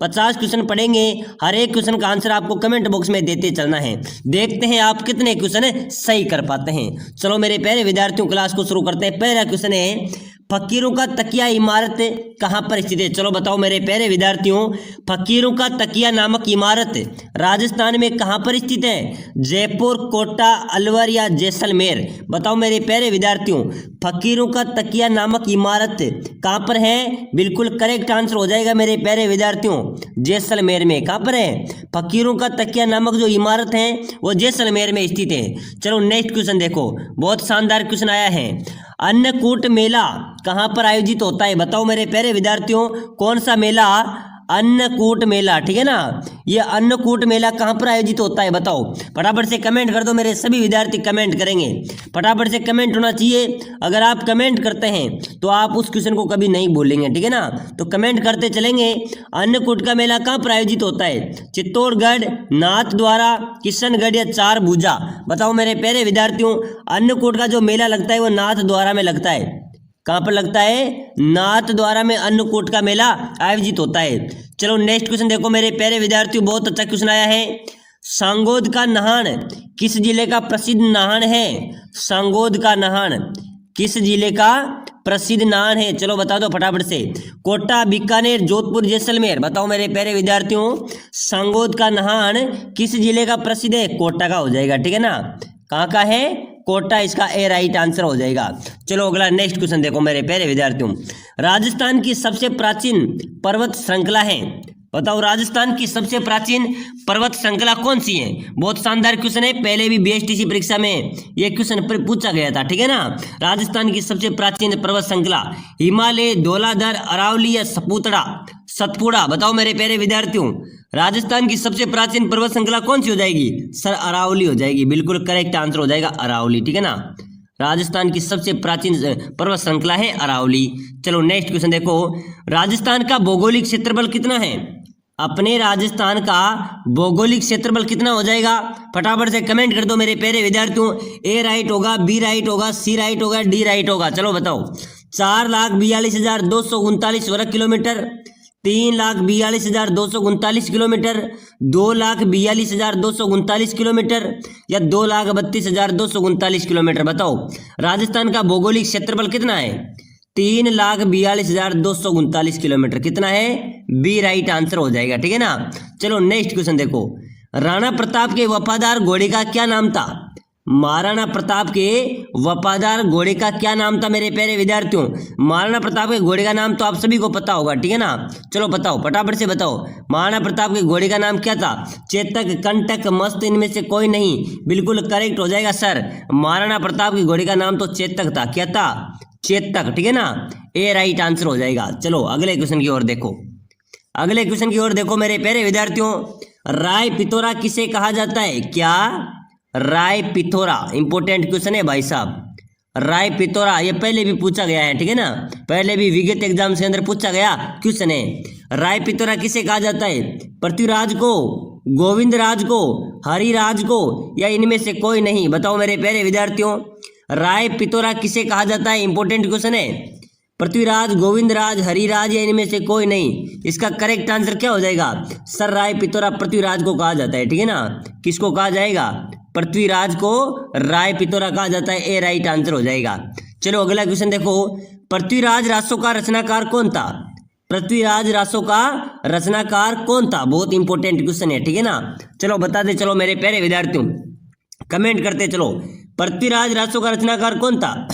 50 question पढ़ेंगे, हर एक question का आंसर आपको कमेंट बॉक्स में देते चलना है। देखते हैं आप कितने क्वेश्चन सही कर पाते हैं। चलो मेरे प्यारे विद्यार्थियों, क्लास को शुरू करते हैं। पहला क्वेश्चन है, फकीरों का तकिया इमारत कहाँ पर स्थित है? चलो बताओ मेरे प्यारे विद्यार्थियों, फकीरों का तकिया नामक इमारत राजस्थान में कहाँ पर स्थित है? जयपुर, कोटा, अलवर या जैसलमेर? बताओ मेरे प्यारे विद्यार्थियों, फकीरों का तकिया नामक इमारत कहाँ पर है? बिल्कुल करेक्ट आंसर हो जाएगा मेरे प्यारे विद्यार्थियों, जैसलमेर में। कहाँ पर है? फकीरों का तकिया नामक जो इमारत है वो जैसलमेर में स्थित है। चलो नेक्स्ट क्वेश्चन देखो, बहुत शानदार क्वेश्चन आया है। अन्नकूट मेला कहाँ पर आयोजित होता है? बताओ मेरे प्यारे विद्यार्थियों, कौन सा मेला? अन्नकूट मेला, ठीक है ना। ये अन्नकूट मेला कहाँ पर आयोजित होता है बताओ? फटाफट से कमेंट कर दो, मेरे सभी विद्यार्थी कमेंट करेंगे। फटाफट से कमेंट होना चाहिए। अगर आप कमेंट करते हैं तो आप उस क्वेश्चन को कभी नहीं भूलेंगे, ठीक है ना। तो कमेंट करते चलेंगे। अन्नकूट का मेला कहाँ पर आयोजित होता है? चित्तौड़गढ़, नाथद्वारा, किशनगढ़ या चारभुजा? बताओ मेरे प्यारे विद्यार्थियों, अन्नकूट का जो मेला लगता है वो नाथद्वारा में लगता है। कहाँ पर लगता है? नाथद्वारा में अन्नकूट का मेला आयोजित होता है। चलो नेक्स्ट क्वेश्चन देखो मेरे प्यारे विद्यार्थियों, बहुत अच्छा क्वेश्चन आया है। सांगोद का नहान किस जिले का प्रसिद्ध नहान है? सांगोद का नहान किस जिले का प्रसिद्ध नहान है? चलो बता दो फटाफट से। कोटा, बीकानेर, जोधपुर, जैसलमेर? बताओ मेरे प्यारे विद्यार्थियों, सांगोद का नहान किस जिले का प्रसिद्ध है? कोटा का हो जाएगा, ठीक है ना। कहाँ का है? कोटा, इसका ए राइट आंसर हो जाएगा। चलो अगला नेक्स्ट क्वेश्चन देखो मेरे प्यारे विद्यार्थियों, राजस्थान की सबसे प्राचीन पर्वत श्रृंखला है? बताओ राजस्थान की सबसे प्राचीन पर्वत श्रृंखला कौन सी है? बहुत शानदार क्वेश्चन है, पहले भी बीएसटीसी परीक्षा में ये क्वेश्चन पूछा गया था, ठीक है ना। राजस्थान की सबसे प्राचीन पर्वत श्रृंखला हिमालय, धौलाधर, अरावली या सतपुड़ा? बताओ मेरे प्यारे विद्यार्थियों, राजस्थान की सबसे प्राचीन पर्वत श्रृंखला कौन सी हो जाएगी? सर अरावली हो जाएगी, बिल्कुल करेक्ट आंसर हो जाएगा अरावली, ठीक है ना। राजस्थान की सबसे प्राचीन पर्वत श्रृंखला है अरावली। चलो नेक्स्ट क्वेश्चन देखो, राजस्थान का भौगोलिक क्षेत्रफल कितना है? अपने राजस्थान का भौगोलिक क्षेत्रफल कितना हो जाएगा? फटाफट से कमेंट कर दो मेरे प्यारे विद्यार्थियों। ए राइट होगा, बी राइट होगा, सी राइट होगा, डी राइट होगा? चलो बताओ। 4,42,239 वर्ग किलोमीटर, 3,42,239 किलोमीटर, 2,42,239 किलोमीटर या 2,32,239 किलोमीटर? बताओ राजस्थान का भौगोलिक क्षेत्रफल कितना है? 3,42,239 किलोमीटर। कितना है? बी राइट आंसर हो जाएगा, ठीक है ना। चलो नेक्स्ट क्वेश्चन देखो, राणा प्रताप के वफादार घोड़े का क्या नाम था? महाराणा प्रताप के वफादार घोड़े का क्या नाम था मेरे प्यारे विद्यार्थियों? महाराणा प्रताप के घोड़े का नाम तो आप सभी को पता होगा, ठीक है ना। चलो बताओ फटाफट से बताओ, महाराणा प्रताप के घोड़े का नाम क्या था? चेतक, कंटक, मस्त, इनमें से कोई नहीं? बिल्कुल करेक्ट हो जाएगा सर, महाराणा प्रताप के घोड़े का नाम तो चेतक था। क्या था? चेतक, ठीक है ना। ए राइट आंसर हो जाएगा। चलो अगले क्वेश्चन की ओर देखो, अगले क्वेश्चन की ओर देखो मेरे प्यारे विद्यार्थियों, राय पिथौरा किसे कहा जाता है? क्या? राय पिथौरा, इंपॉर्टेंट क्वेश्चन है भाई साहब। राय पिथौरा ये पहले भी पूछा गया है, ठीक है ना, पहले भी विगत एग्जाम से अंदर पूछा गया क्वेश्चन है। राय पिथौरा किसे कहा जाता है? पृथ्वीराज को, गोविंदराज को, हरिराज को या इनमें से कोई नहीं? बताओ मेरे प्यारे विद्यार्थियों, राय पिथौरा किसे कहा जाता है? इंपॉर्टेंट क्वेश्चन है। पृथ्वीराज, गोविंदराज, हरिराज या इनमें से कोई नहीं? इसका करेक्ट आंसर क्या हो जाएगा? सर राय पिथौरा पृथ्वीराज को कहा जाता है, ठीक है ना। किसको कहा जाएगा? पृथ्वीराज को राय पिथौरा कहा जाता है। ए राइट आंसर हो जाएगा। चलो अगला क्वेश्चन देखो, पृथ्वीराज रासो का रचनाकार कौन था? पृथ्वीराज रासो का रचनाकार कौन था? बहुत इंपॉर्टेंट क्वेश्चन है, ठीक है ना। चलो बता दे, चलो मेरे प्यारे विद्यार्थियों कमेंट करते चलो, पृथ्वीराज रासो का रचनाकार कौन था?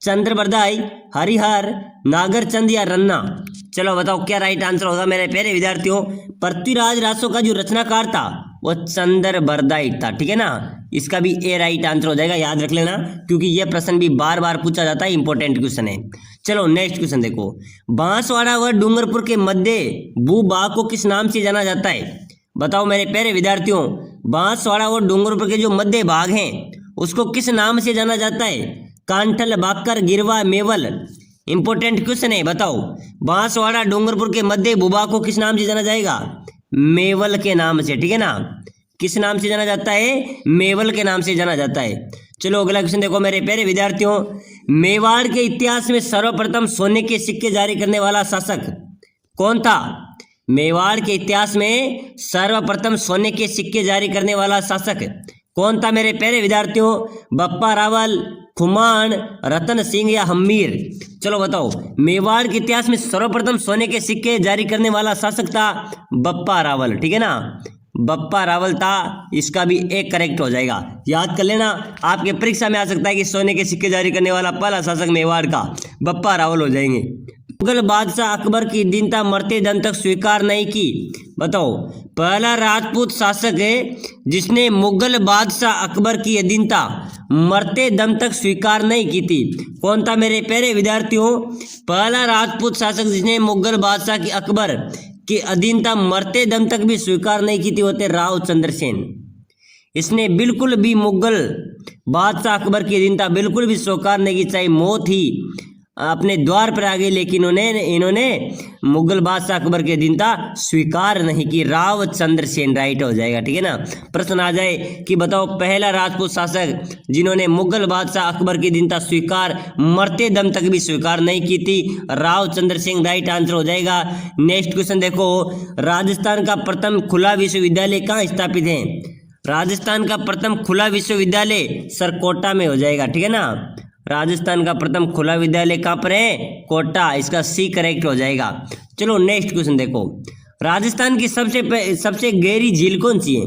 चंद्रबरदाई, हरिहर, नागरचंद या रन्ना? चलो बताओ क्या राइट आंसर होगा मेरे प्यारे विद्यार्थियों? पृथ्वीराज रासो का जो रचनाकार था वो चंद्रबरदाई था, ठीक है ना। इसका भी ए राइट आंसर हो जाएगा, याद रख लेना, क्योंकि यह प्रश्न भी बार बार पूछा जाता है, इंपॉर्टेंट क्वेश्चन है। चलो नेक्स्ट क्वेश्चन देखो, बांसवाड़ा व डूंगरपुर के मध्य भूभाग को किस नाम से जाना जाता है? बताओ मेरे प्यारे विद्यार्थियों, बांसवाड़ा और डूंगरपुर के जो मध्य भाग हैं उसको किस नाम से जाना जाता है? कांठल, बाकर, गिरवा, मेवल? इंपॉर्टेंट क्वेश्चन है, बताओ बांसवाड़ा डूंगरपुर के मध्य भूभाग को किस नाम से जाना जाएगा? मेवल के नाम से, ठीक है ना। किस नाम से जाना जाता है? मेवल के नाम से जाना जाता है। चलो अगला क्वेश्चन देखो मेरे प्यारे विद्यार्थियों, मेवाड़ के इतिहास में सर्वप्रथम सोने के सिक्के जारी करने वाला शासक कौन था? मेवाड़ के इतिहास में सर्वप्रथम सोने के सिक्के जारी करने वाला शासक कौन था मेरे प्यारे विद्यार्थियों? बप्पा रावल, खुमान, रतन सिंह या हम्मीर? चलो बताओ, मेवाड़ के इतिहास में सर्वप्रथम सोने के सिक्के जारी करने वाला शासक था बप्पा रावल, ठीक है ना, बप्पा रावल था। इसका भी एक करेक्ट हो जाएगा, याद कर लेना, आपके परीक्षा में आ सकता है कि सोने के सिक्के जारी करने वाला पहला शासक मेवाड़ का बप्पा रावल हो जाएंगे। मुगल बादशाह अकबर की दीनता मरते दम तक स्वीकार नहीं की। बताओ, पहला राजपूत शासक है जिसने मुगल बादशाह अकबर की अधीनता मरते दम तक स्वीकार नहीं की थी। कौन था मेरे प्यारे विद्यार्थियों? पहला राजपूत शासक जिसने मुगल बादशाह की अकबर की अधीनता मरते दम तक भी स्वीकार नहीं की थी होते राव चंद्रसेन। इसने बिल्कुल भी मुगल बादशाह अकबर की अधीनता बिल्कुल भी स्वीकार नहीं की, चाहे मौत ही अपने द्वार पर आ गई, लेकिन इन्होंने मुगल बादशाह अकबर की अधीनता स्वीकार नहीं की। राव चंद्रसेन राइट हो जाएगा, ठीक है ना। प्रश्न आ जाए कि बताओ, पहला राजपूत शासक जिन्होंने मुगल बादशाह अकबर की अधीनता स्वीकार मरते दम तक भी स्वीकार नहीं की थी, राव चंद्रसेन राइट आंसर हो जाएगा। नेक्स्ट क्वेश्चन देखो, राजस्थान का प्रथम खुला विश्वविद्यालय कहाँ स्थापित है? राजस्थान का प्रथम खुला विश्वविद्यालय सर कोटा में हो जाएगा, ठीक है ना। राजस्थान का प्रथम खुला विद्यालय कहाँ पर है? कोटा, इसका सी करेक्ट हो जाएगा। चलो नेक्स्ट क्वेश्चन देखो, राजस्थान की सबसे गहरी झील कौन सी है?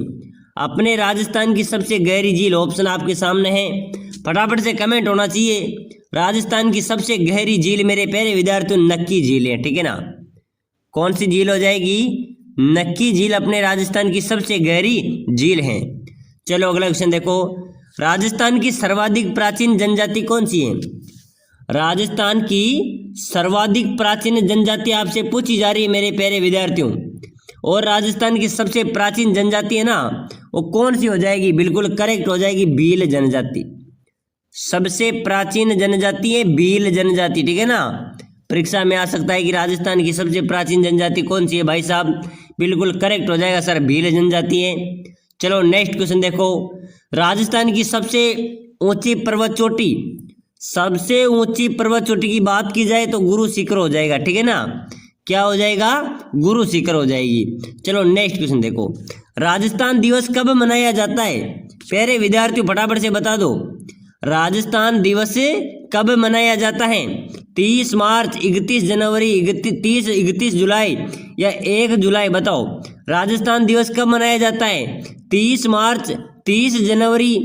अपने राजस्थान की सबसे गहरी झील, ऑप्शन आपके सामने है, फटाफट से कमेंट होना चाहिए। राजस्थान की सबसे गहरी झील मेरे प्यारे विद्यार्थियों नक्की झील है, ठीक है ना। कौन सी झील हो जाएगी? नक्की झील अपने राजस्थान की सबसे गहरी झील है। चलो अगला क्वेश्चन देखो, राजस्थान की सर्वाधिक प्राचीन जनजाति कौन सी है? राजस्थान की सर्वाधिक प्राचीन जनजाति आपसे पूछी जा रही है मेरे प्यारे विद्यार्थियों। और राजस्थान की सबसे प्राचीन जनजाति है ना, वो कौन सी हो जाएगी? बिल्कुल करेक्ट हो जाएगी, भील जनजाति। सबसे प्राचीन जनजाति है भील जनजाति, ठीक है ना। परीक्षा में आ सकता है कि राजस्थान की सबसे प्राचीन जनजाति कौन सी है भाई साहब? बिल्कुल करेक्ट हो जाएगा सर, भील जनजाति है। चलो नेक्स्ट क्वेश्चन देखो, राजस्थान की सबसे ऊंची पर्वत चोटी, सबसे ऊंची पर्वत चोटी की बात की जाए तो गुरु शिखर हो जाएगा, ठीक है ना। क्या हो जाएगा? गुरु शिखर हो जाएगी। चलो नेक्स्ट क्वेश्चन देखो, राजस्थान दिवस कब मनाया जाता है? प्यारे विद्यार्थियों फटाफट से बता दो, राजस्थान दिवस कब मनाया जाता है? 30 मार्च, 31 जनवरी, 31 जुलाई या 1 जुलाई? बताओ, राजस्थान दिवस कब मनाया जाता है? 30 मार्च, 30 जनवरी,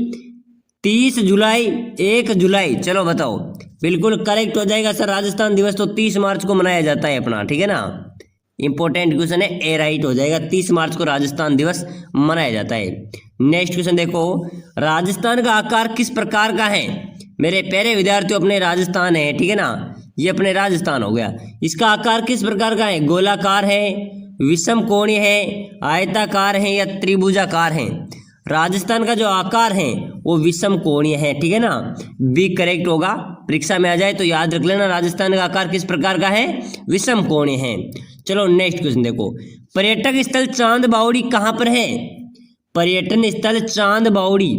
30 जुलाई, 1 जुलाई? चलो बताओ, बिल्कुल करेक्ट हो जाएगा सर, राजस्थान दिवस तो 30 मार्च को मनाया जाता है अपना, ठीक है ना। इंपॉर्टेंट क्वेश्चन है, ए राइट हो जाएगा, 30 मार्च को राजस्थान दिवस मनाया जाता है। नेक्स्ट क्वेश्चन देखो, राजस्थान का आकार किस प्रकार का है? मेरे प्यारे विद्यार्थियों, अपने राजस्थान है, ठीक है ना, ये अपने राजस्थान हो गया। इसका आकार किस प्रकार का है? गोलाकार है, विषम कोणीय है, आयताकार है या त्रिभुजाकार है? राजस्थान का जो आकार है वो विषम कोणीय है, ठीक है ना। बी करेक्ट होगा, परीक्षा में आ जाए तो याद रख लेना, राजस्थान का आकार किस प्रकार का है? विषम कोणीय है। चलो नेक्स्ट क्वेश्चन देखो, पर्यटक स्थल चांद बावड़ी कहाँ पर है? पर्यटन स्थल चांद बावड़ी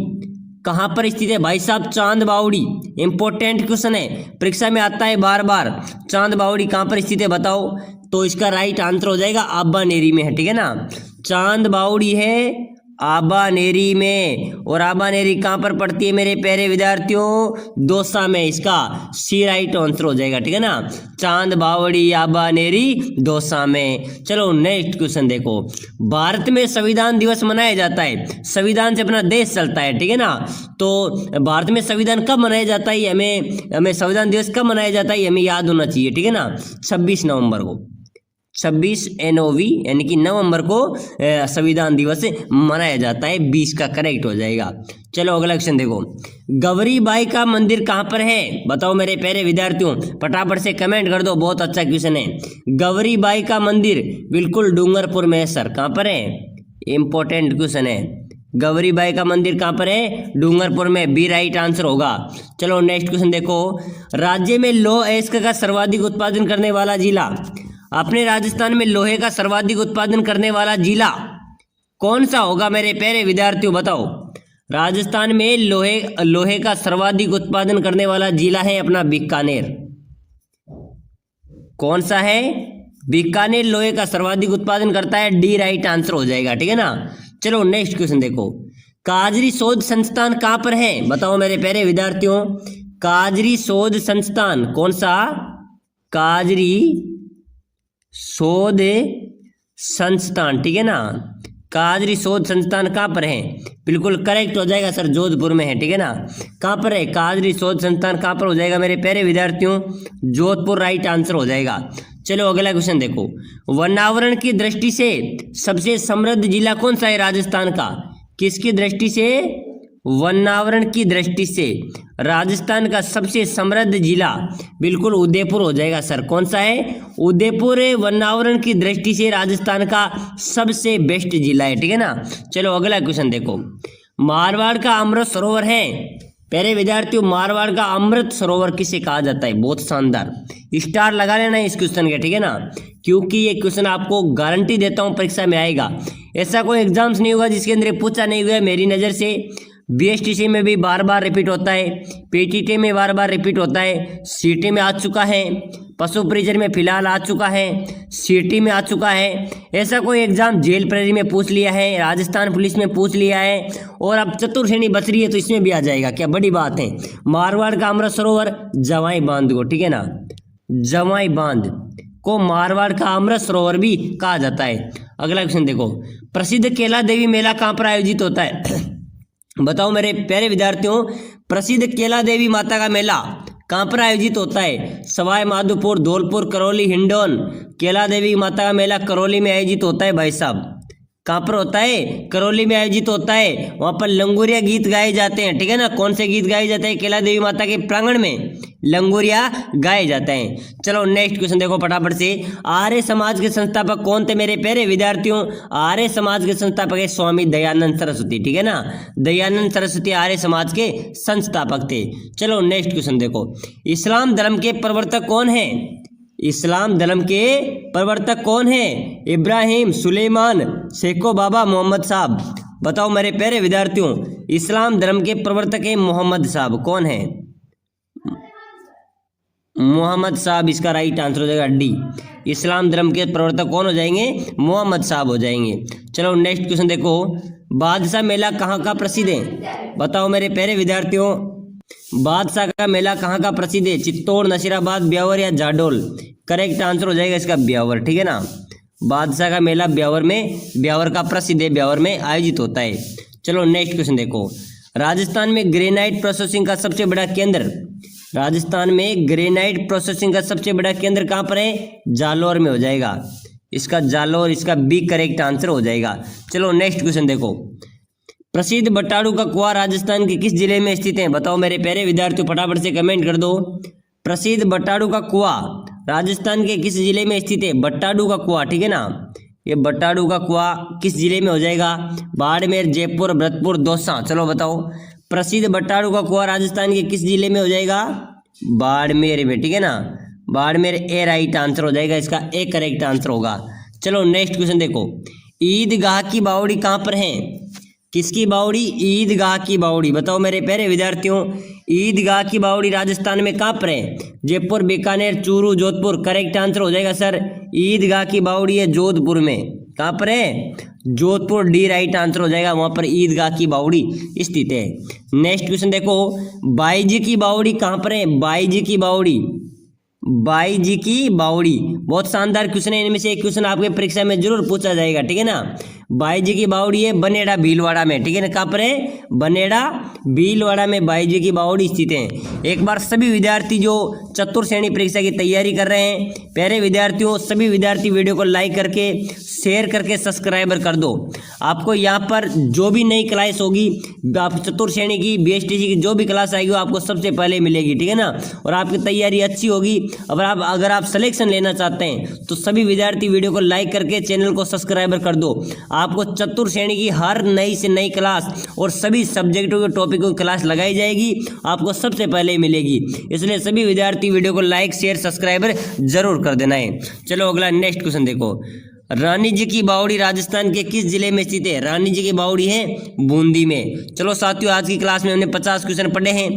कहाँ पर स्थित है भाई साहब? चांद बावड़ी इंपॉर्टेंट क्वेश्चन है, परीक्षा में आता है बार बार। चांद बावड़ी कहाँ पर स्थित है बताओ? तो इसका राइट आंसर हो जाएगा आबानेरी में है, ठीक है ना। चांद बावड़ी है आबानेरी में, और आबानेरी कहाँ पर पड़ती है मेरे प्यारे विद्यार्थियों? दौसा में, इसका सी राइट आंसर हो जाएगा, ठीक है ना। चांद बावड़ी आबानेरी दौसा में। चलो नेक्स्ट क्वेश्चन देखो, भारत में संविधान दिवस मनाया जाता है, संविधान से अपना देश चलता है, ठीक है ना। तो भारत में संविधान कब मनाया जाता है? हमें संविधान दिवस कब मनाया जाता है हमें याद होना चाहिए, ठीक है ना। 26 नवंबर को, 26 NOV यानी कि नवंबर को संविधान दिवस मनाया जाता है, 20 का करेक्ट हो जाएगा। चलो अगला क्वेश्चन देखो, गौरी बाई का मंदिर कहाँ पर है? बताओ मेरे प्यारे विद्यार्थियों, फटाफट से कमेंट कर दो, बहुत अच्छा क्वेश्चन है। गौरी बाई का मंदिर बिल्कुल डूंगरपुर में है सर, कहाँ पर है? इंपॉर्टेंट क्वेश्चन है, गौरी बाई का मंदिर कहाँ पर है? डूंगरपुर में, बी राइट आंसर होगा। चलो नेक्स्ट क्वेश्चन देखो, राज्य में लौह अयस्क का सर्वाधिक उत्पादन करने वाला जिला, अपने राजस्थान में लोहे का सर्वाधिक उत्पादन करने वाला जिला कौन सा होगा मेरे प्यारे विद्यार्थियों? बताओ, राजस्थान में लोहे का सर्वाधिक उत्पादन करने वाला जिला है अपना बीकानेर। कौन सा है? बीकानेर लोहे का सर्वाधिक उत्पादन करता है, डी राइट आंसर हो जाएगा, ठीक है ना। चलो नेक्स्ट क्वेश्चन देखो, काजरी शोध संस्थान कहाँ पर है, बताओ मेरे प्यारे विद्यार्थियों। काजरी शोध संस्थान कौन सा, काजरी शोध संस्थान, ठीक है ना। काजरी शोध संस्थान कहाँ पर है, बिल्कुल करेक्ट हो जाएगा सर, जोधपुर में है, ठीक है ना। कहाँ पर है काजरी शोध संस्थान, कहाँ पर हो जाएगा मेरे प्यारे विद्यार्थियों, जोधपुर राइट आंसर हो जाएगा। चलो अगला क्वेश्चन देखो, वनावरण की दृष्टि से सबसे समृद्ध जिला कौन सा है राजस्थान का, किसकी दृष्टि से, वनावरण की दृष्टि से राजस्थान का सबसे समृद्ध जिला बिल्कुल उदयपुर हो जाएगा सर। कौन सा है, उदयपुर वनावरण की दृष्टि से राजस्थान का सबसे बेस्ट जिला है, ठीक है ना। चलो अगला क्वेश्चन देखो, मारवाड़ का अमृत सरोवर है, प्यारे विद्यार्थियों मारवाड़ का अमृत सरोवर किसे कहा जाता है, बहुत शानदार, स्टार लगा लेना इस क्वेश्चन के, ठीक है ना, क्योंकि ये क्वेश्चन आपको गारंटी देता हूँ परीक्षा में आएगा। ऐसा कोई एग्जाम्स नहीं होगा जिसके अंदर पूछा नहीं हुआ है मेरी नज़र से। बीएसटीसी में भी बार बार रिपीट होता है, पीटीटी में बार बार रिपीट होता है, सीटी में आ चुका है, पशु परिचर में फिलहाल आ चुका है, सीटी में आ चुका है। ऐसा कोई एग्जाम जेल प्रहरी में पूछ लिया है, राजस्थान पुलिस में पूछ लिया है, और अब चतुर श्रेणी बच रही है तो इसमें भी आ जाएगा, क्या बड़ी बात है। मारवाड़ का अमृत सरोवर जवाई बांध को, ठीक है ना, जवाई बांध को मारवाड़ का अमृत सरोवर भी कहा जाता है। अगला क्वेश्चन देखो, प्रसिद्ध केला देवी मेला कहाँ पर आयोजित होता है, बताओ मेरे प्यारे विद्यार्थियों, प्रसिद्ध केला देवी माता का मेला कहाँ पर आयोजित होता है, सवाई माधोपुर, धौलपुर, करौली, हिंडौन। केला देवी माता का मेला करौली में आयोजित होता है भाई साहब, कहाँ पर होता है, करौली में आयोजित होता है। वहाँ पर लंगूरिया गीत गाए जाते हैं, ठीक है ना। कौन से गीत गाए जाते हैं, केला देवी माता के प्रांगण में लंगूरिया गाए जाते हैं। चलो नेक्स्ट क्वेश्चन देखो फटाफट से, आर्य समाज के संस्थापक कौन थे मेरे प्यारे विद्यार्थियों, आर्य समाज के संस्थापक है स्वामी दयानंद सरस्वती, ठीक है ना, दयानंद सरस्वती आर्य समाज के संस्थापक थे। चलो नेक्स्ट क्वेश्चन देखो, इस्लाम धर्म के प्रवर्तक कौन है, इस्लाम धर्म के प्रवर्तक कौन है, इब्राहिम, सुलेमान, शेखो बाबा, मोहम्मद साहब। बताओ मेरे प्यारे विद्यार्थियों, इस्लाम धर्म के प्रवर्तक है मोहम्मद साहब, कौन है, मोहम्मद साहब इसका राइट आंसर हो जाएगा डी। इस्लाम धर्म के प्रवर्तक कौन हो जाएंगे, मोहम्मद साहब हो जाएंगे। चलो नेक्स्ट क्वेश्चन देखो, बादशाह मेला कहाँ का प्रसिद्ध है, बताओ मेरे प्यारे विद्यार्थियों, बादशाह का मेला कहाँ का प्रसिद्ध है, चित्तौड़, नसीराबाद, ब्यावर या जाडोल। करेक्ट आंसर हो जाएगा इसका ब्यावर, ठीक है ना। बादशाह का मेला ब्यावर में, ब्यावर का प्रसिद्ध है, ब्यावर में आयोजित होता है। चलो नेक्स्ट क्वेश्चन देखो, राजस्थान में ग्रेनाइट प्रोसेसिंग का सबसे बड़ा केंद्र, राजस्थान में ग्रेनाइट प्रोसेसिंग का सबसे बड़ा केंद्र कहाँ पर है, जालौर में हो जाएगा, इसका जालौर, इसका बी करेक्ट आंसर हो जाएगा। चलो नेक्स्ट क्वेश्चन देखो, प्रसिद्ध बटाड़ू का कुआं राजस्थान के किस जिले में स्थित है, बताओ मेरे प्यारे विद्यार्थियों फटाफट से कमेंट कर दो। प्रसिद्ध बटाड़ू का कुआं राजस्थान के किस जिले में स्थित है, बटाड़ू का कुआं, ठीक है ना, ये बटाड़ू का कुआं किस जिले में हो जाएगा, बाड़मेर, जयपुर, भरतपुर, दौसा। चलो बताओ, प्रसिद्ध बटाड़ू का कुआं राजस्थान के किस जिले में हो जाएगा, बाड़मेर में, ठीक है ना, बाड़मेर ए राइट आंसर हो जाएगा, इसका ए करेक्ट आंसर होगा। चलो नेक्स्ट क्वेश्चन देखो, ईदगाह की बावड़ी कहाँ पर है, किसकी बावड़ी, ईदगाह की बावड़ी। बताओ मेरे प्यारे विद्यार्थियों, ईदगाह की बावड़ी राजस्थान में कहाँ पर है, जयपुर, बीकानेर, चूरू, जोधपुर। करेक्ट आंसर हो जाएगा सर, ईदगाह की बावड़ी है जोधपुर में, कहाँ पर है, जोधपुर, डी राइट आंसर हो जाएगा, वहाँ पर ईदगाह की बावड़ी स्थित है। नेक्स्ट क्वेश्चन देखो, बाईजी की बावड़ी कहाँ पर है, बाईजी की बावड़ी, बाईजी की बावड़ी बहुत शानदार क्वेश्चन है, इनमें से एक क्वेश्चन आपके परीक्षा में जरूर पूछा जाएगा, ठीक है ना। बाईजी की बावड़ी है बनेड़ा भीलवाड़ा में, ठीक है ना, कहाँ पर है, बनेड़ा भीलवाड़ा में बाईजी की बावड़ी स्थित है। एक बार सभी विद्यार्थी जो चतुर्थ श्रेणी परीक्षा की तैयारी कर रहे हैं, प्यारे विद्यार्थियों, सभी विद्यार्थी वीडियो को लाइक करके, शेयर करके, सब्सक्राइबर कर दो। आपको यहाँ पर जो भी नई क्लास होगी, आप चतुर्थ श्रेणी की, बीएसटीसी की जो भी क्लास आएगी वो आपको सबसे पहले मिलेगी, ठीक है ना, और आपकी तैयारी अच्छी होगी। अगर आप सिलेक्शन लेना चाहते हैं तो सभी विद्यार्थी वीडियो को लाइक करके चैनल को सब्सक्राइबर कर दो। आपको चतुर्थ श्रेणी की हर नई से नई क्लास और सभी सब्जेक्टों के टॉपिकों की क्लास लगाई जाएगी, आपको सबसे पहले मिलेगी। इसलिए सभी विद्यार्थी वीडियो को लाइक, शेयर, सब्सक्राइबर जरूर कर देना है। चलो अगला नेक्स्ट क्वेश्चन देखो, रानी जी की बावड़ी राजस्थान के किस जिले में स्थित है, रानी जी की बावड़ी है बूंदी में। चलो साथियों, आज की क्लास में हमने 50 क्वेश्चन पढ़े हैं,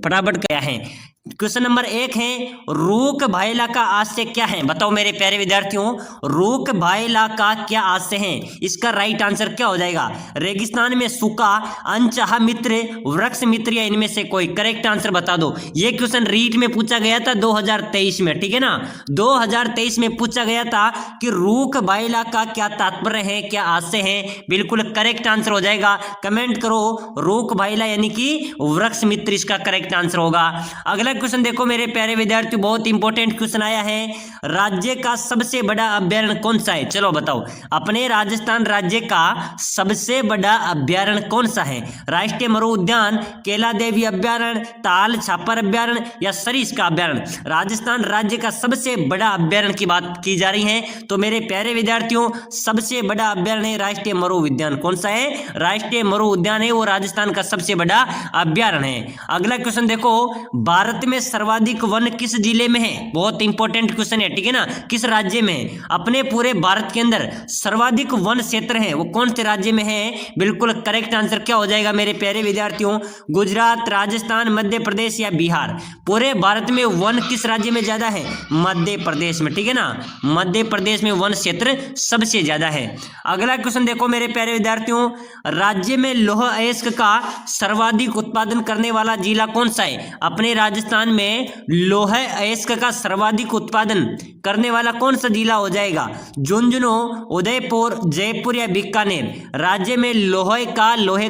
फटाफट क्या है, क्वेश्चन नंबर 1 है, रूक भायला का आशय क्या है? बताओ मेरे प्यारे विद्यार्थियों, रूक भायला का क्या आशय है? इसका राइट आंसर क्या हो जाएगा? रेगिस्तान में सूखा, अनचाहा मित्र, वृक्ष मित्र या इनमें से कोई? करेक्ट आंसर बता दो। ये क्वेश्चन रीट में पूछा गया था 2023 में, ठीक है ना। 2023 में पूछा गया था कि रूक भायला का क्या तात्पर्य है, क्या आशय है? बिल्कुल करेक्ट आंसर हो जाएगा। कमेंट करो रूक भायला यानी कि वृक्ष मित्र, इसका करेक्ट आंसर होगा। अगला क्वेश्चन देखो मेरे प्यारे विद्यार्थियों, बहुत इंपॉर्टेंट क्वेश्चन आया है। राज्य का सबसे बड़ा अभ्यारण्य कौन सा है? चलो बताओ, अपने राजस्थान राज्य का सबसे बड़ा अभ्यारण्य कौन सा है? राष्ट्रीय मरु उद्यान, केला देवी अभ्यारण्य, ताल छापर अभ्यारण्य या सरिस्का अभ्यारण्य? राजस्थान राज्य का सबसे बड़ा अभ्यारण्य की बात की जा रही है, तो मेरे प्यारे विद्यार्थियों सबसे बड़ा अभ्यारण्य है राष्ट्रीय मरु उद्यान। कौन सा है? राष्ट्रीय मरु उद्यान है, वो राजस्थान का सबसे बड़ा अभ्यारण्य है। अगला क्वेश्चन देखो, भारत में सर्वाधिक वन किस जिले में है? बहुत इंपॉर्टेंट क्वेश्चन है, ठीक है ना। किस राज्य में? अपने पूरे भारत के अंदर सर्वाधिक वन क्षेत्र है, वो कौन से राज्य में है? बिल्कुल करेक्ट आंसर क्या हो जाएगा मेरे प्यारे विद्यार्थियों? गुजरात, राजस्थान, मध्य प्रदेश या बिहार? पूरे भारत में वन किस राज्य में ज्यादा है? मध्य प्रदेश में, ठीक है ना। मध्य प्रदेश में वन क्षेत्र सबसे ज्यादा है। अगला क्वेश्चन देखो मेरे प्यारे विद्यार्थियों, राज्य में लौह अयस्क का सर्वाधिक उत्पादन करने वाला जिला कौन सा है? अपने राजस्थान में लौह अयस्क का सर्वाधिक उत्पादन करने वाला कौन सा जिला हो जाएगा? झुंझुनू, उदयपुर, जयपुर या बीकानेर? राज्य में लोहे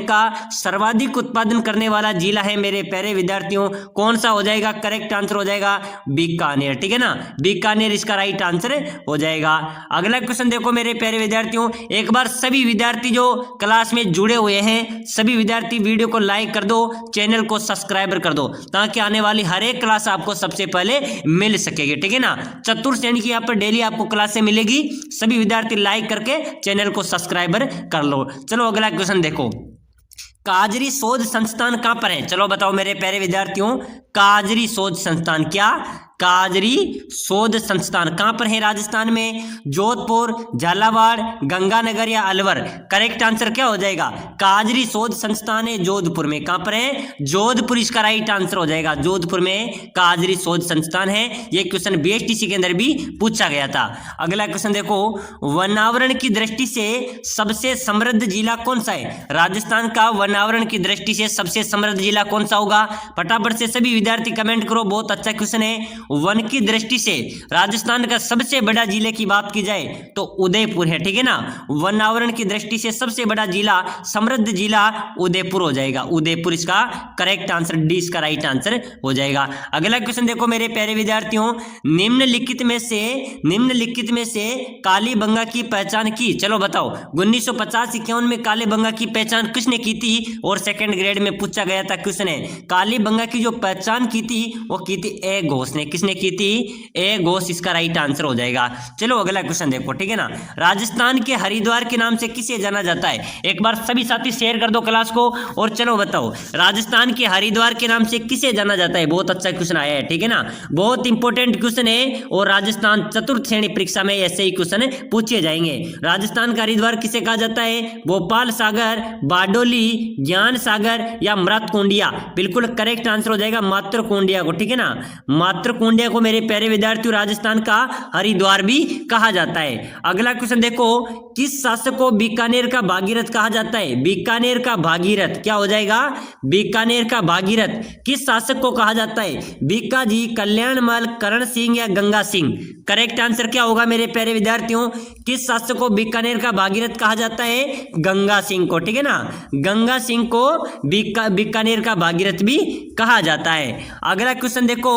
का सर्वाधिक उत्पादन करने वाला जिला है मेरे प्यारे विद्यार्थियों, कौन सा हो जाएगा? करेक्ट आंसर हो जाएगा बीकानेर, ठीक है ना। बीकानेर इसका राइट आंसर हो जाएगा। अगला क्वेश्चन देखो मेरे प्यारे विद्यार्थियों, एक बार सभी विद्यार्थी जो क्लास में जुड़े हुए हैं सभी विद्यार्थी वीडियो को लाइक कर दो, चैनल को सब्सक्राइब कर दो, ताकि आने वाली हर एक क्लास आपको सबसे पहले मिल सकेगी, ठीक है ना। चतुर्थ श्रेणी की यहाँ पर डेली आपको क्लासें मिलेगी। सभी विद्यार्थी लाइक करके चैनल को सब्सक्राइबर कर लो। चलो अगला क्वेश्चन देखो, काजरी शोध संस्थान कहाँ पर है? चलो बताओ मेरे प्यारे विद्यार्थियों, काजरी शोध संस्थान, क्या? काजरी शोध संस्थान कहां पर है? राजस्थान में। जोधपुर, झालावाड़, गंगानगर या अलवर? करेक्ट आंसर क्या हो जाएगा? काजरी शोध संस्थान है जोधपुर में। कहां पर है? जोधपुर इसका राइट आंसर हो जाएगा। जोधपुर में काजरी शोध संस्थान है। यह क्वेश्चन बीएसटीसी के अंदर भी पूछा गया था। अगला क्वेश्चन देखो, वनावरण की दृष्टि से सबसे समृद्ध जिला कौन सा है? राजस्थान का वनावरण की दृष्टि से सबसे समृद्ध जिला कौन सा होगा? फटाफट से सभी विद्यार्थी कमेंट करो, बहुत अच्छा क्वेश्चन है। वन की दृष्टि से राजस्थान का सबसे बड़ा जिले की बात की जाए तो उदयपुर है, ठीक है ना। वन आवरण की दृष्टि से सबसे बड़ा जिला, समृद्ध जिला उदयपुर हो जाएगा। उदयपुर इसका करेक्ट आंसर, डी इसका राइट आंसर हो जाएगा। अगला क्वेश्चन देखो मेरे प्यारे विद्यार्थियों, निम्नलिखित में से कालीबंगा की पहचान की? चलो बताओ, 1950-51 में कालीबंगा की पहचान किसने की थी? और सेकंड ग्रेड में पूछा गया था क्वेश्चन है। कालीबंगा की जो पहचान की थी वो की थी ए घोष ने। किसने की थी? ए घोष इसका राइट आंसर हो जाएगा। चलो अगला क्वेश्चन देखो, ठीक है ना। राजस्थान के हरिद्वार के नाम से किसे जाना जाता है? एक बार सभी साथी शेयर कर दो क्लास को, और चलो बताओ राजस्थान के हरिद्वार के नाम से किसे जाना जाता है? बहुत अच्छा क्वेश्चन आया है, ठीक है ना। बहुत इंपॉर्टेंट क्वेश्चन है, और राजस्थान चतुर्थ श्रेणी परीक्षा में ऐसे ही क्वेश्चन पूछे जाएंगे। राजस्थान का हरिद्वार किसे कहा जाता है? भोपाल सागर, बारडोली, ज्ञान सागर या मृतकुंडिया? बिल्कुल करेक्ट आंसर हो जाएगा मातृकुंडिया को, ठीक है ना। मातृकुंडिया को मेरे प्यारे विद्यार्थियों राजस्थान का हरिद्वार भी कहा जाता है। अगला क्वेश्चन देखो, किस शासक को बीकानेर का भागीरथ कहा जाता है? बीकानेर का भागीरथ क्या हो जाएगा? बीकानेर का भागीरथ किस शासक को कहा जाता है? बीकाजी, कल्याणमल, करण सिंह या गंगा सिंह? करेक्ट आंसर क्या होगा मेरे प्यारे विद्यार्थियों? किस शासक को बीकानेर का भागीरथ कहा जाता है? गंगा सिंह को, ठीक है ना। गंगा सिंह को बीकानेर का भागीरथ भी कहा जाता है। अगला क्वेश्चन देखो,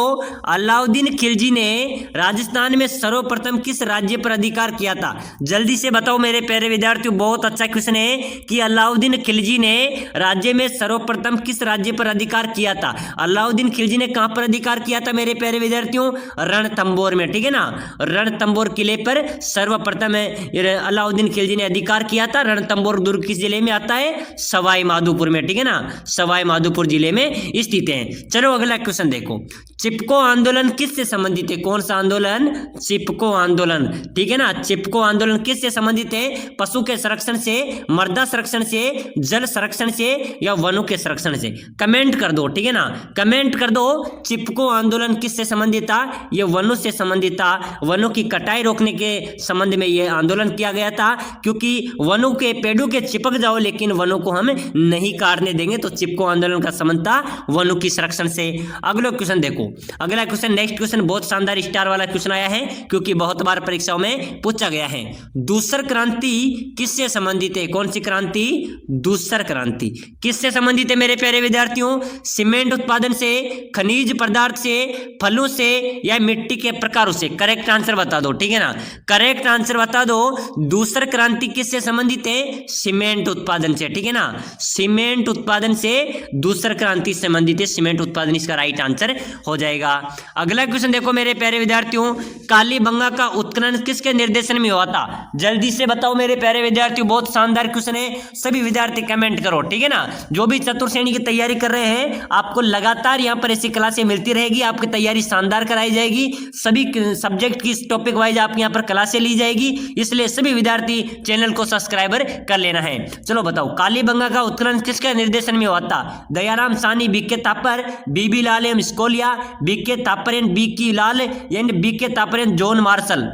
अलाउद्दीन खिलजी ने राजस्थान में सर्वप्रथम किस राज्य पर अधिकार किया था? जल्दी से बताओ मेरे प्यारे विद्यार्थियों, बहुत अच्छा क्वेश्चन है कि अलाउद्दीन खिलजी ने राज्य में सर्वप्रथम किस राज्य पर अधिकार किया था? अलाउद्दीन खिलजी ने कहां पर अधिकार किया था मेरे प्यारे विद्यार्थियों? रणथंबोर में, ठीक है ना। रणथंबोर किले पर सर्वप्रथम अलाउद्दीन खिलजी ने अधिकार किया था। रणथंबोर दुर्ग किस जिले में आता है? सवाई माधोपुर में, ठीक है ना। सवाई माधोपुर जिले में स्थित है। चलो अगला क्वेश्चन देखो, चिपको आंदोलन आंदोलन किससे संबंधित है? कौन सा आंदोलन? चिपको आंदोलन, ठीक है ना। चिपको आंदोलन किससे संबंधित है? पशु के संरक्षण से, मृदा संरक्षण से, जल संरक्षण से या वनों के संरक्षण से? कमेंट कर दो, ठीक है ना, कमेंट कर दो। चिपको आंदोलन किससे संबंधित था? ये वनों से संबंधित था। वनों की कटाई रोकने के संबंध में यह आंदोलन किया गया था, क्योंकि वनों के पेड़ों के चिपक जाओ लेकिन वनों को हम नहीं काटने देंगे, तो चिपको आंदोलन का संबंध था वनों की संरक्षण से। अगला क्वेश्चन देखो, अगला क्वेश्चन, नेक्स्ट क्वेश्चन बहुत शानदार स्टार वाला क्वेश्चन आया है, क्योंकि बहुत बार परीक्षाओं में पूछा गया है। दूसर क्रांति किससे संबंधित है? कौन सी क्रांति? दूसर क्रांति किससे संबंधित है मेरे प्यारे विद्यार्थियों? सीमेंट उत्पादन से, खनिज पदार्थ से, फलों से या मिट्टी के प्रकारों से? करेक्ट आंसर बता दो, ठीक है ना, करेक्ट आंसर बता दो। दूसर क्रांति किससे संबंधित है? सीमेंट उत्पादन से, ठीक है ना, सीमेंट उत्पादन से दूसर क्रांति संबंधित है, सीमेंट उत्पादन इसका राइट आंसर हो जाएगा। अगला क्वेश्चन देखो मेरे प्यारे विद्यार्थियों, कालीबंगा का उत्खनन किसके निर्देशन में हुआ था? जल्दी से बताओ मेरे प्यारे विद्यार्थियों, बहुत शानदार क्वेश्चन है, सभी विद्यार्थी कमेंट करो, ठीक है ना। जो भी चतुर्थ श्रेणी की तैयारी कर रहे हैं, आपको लगातार यहाँ पर ऐसी क्लासें मिलती रहेगी, आपकी तैयारी शानदार कराई जाएगी, सभी सब्जेक्ट की टॉपिक वाइज आप यहाँ पर क्लासें ली जाएगी, इसलिए सभी विद्यार्थी चैनल को सब्सक्राइबर कर लेना है। चलो बताओ, कालीबंगा का उत्खनन किसके निर्देशन में हुआ था? दयाराम साहनी, बीके तापर, बीबी लाल एम स्कोलिया, बीके तापर and Vicky Lal and BK तापर एंड जॉन मार्शल?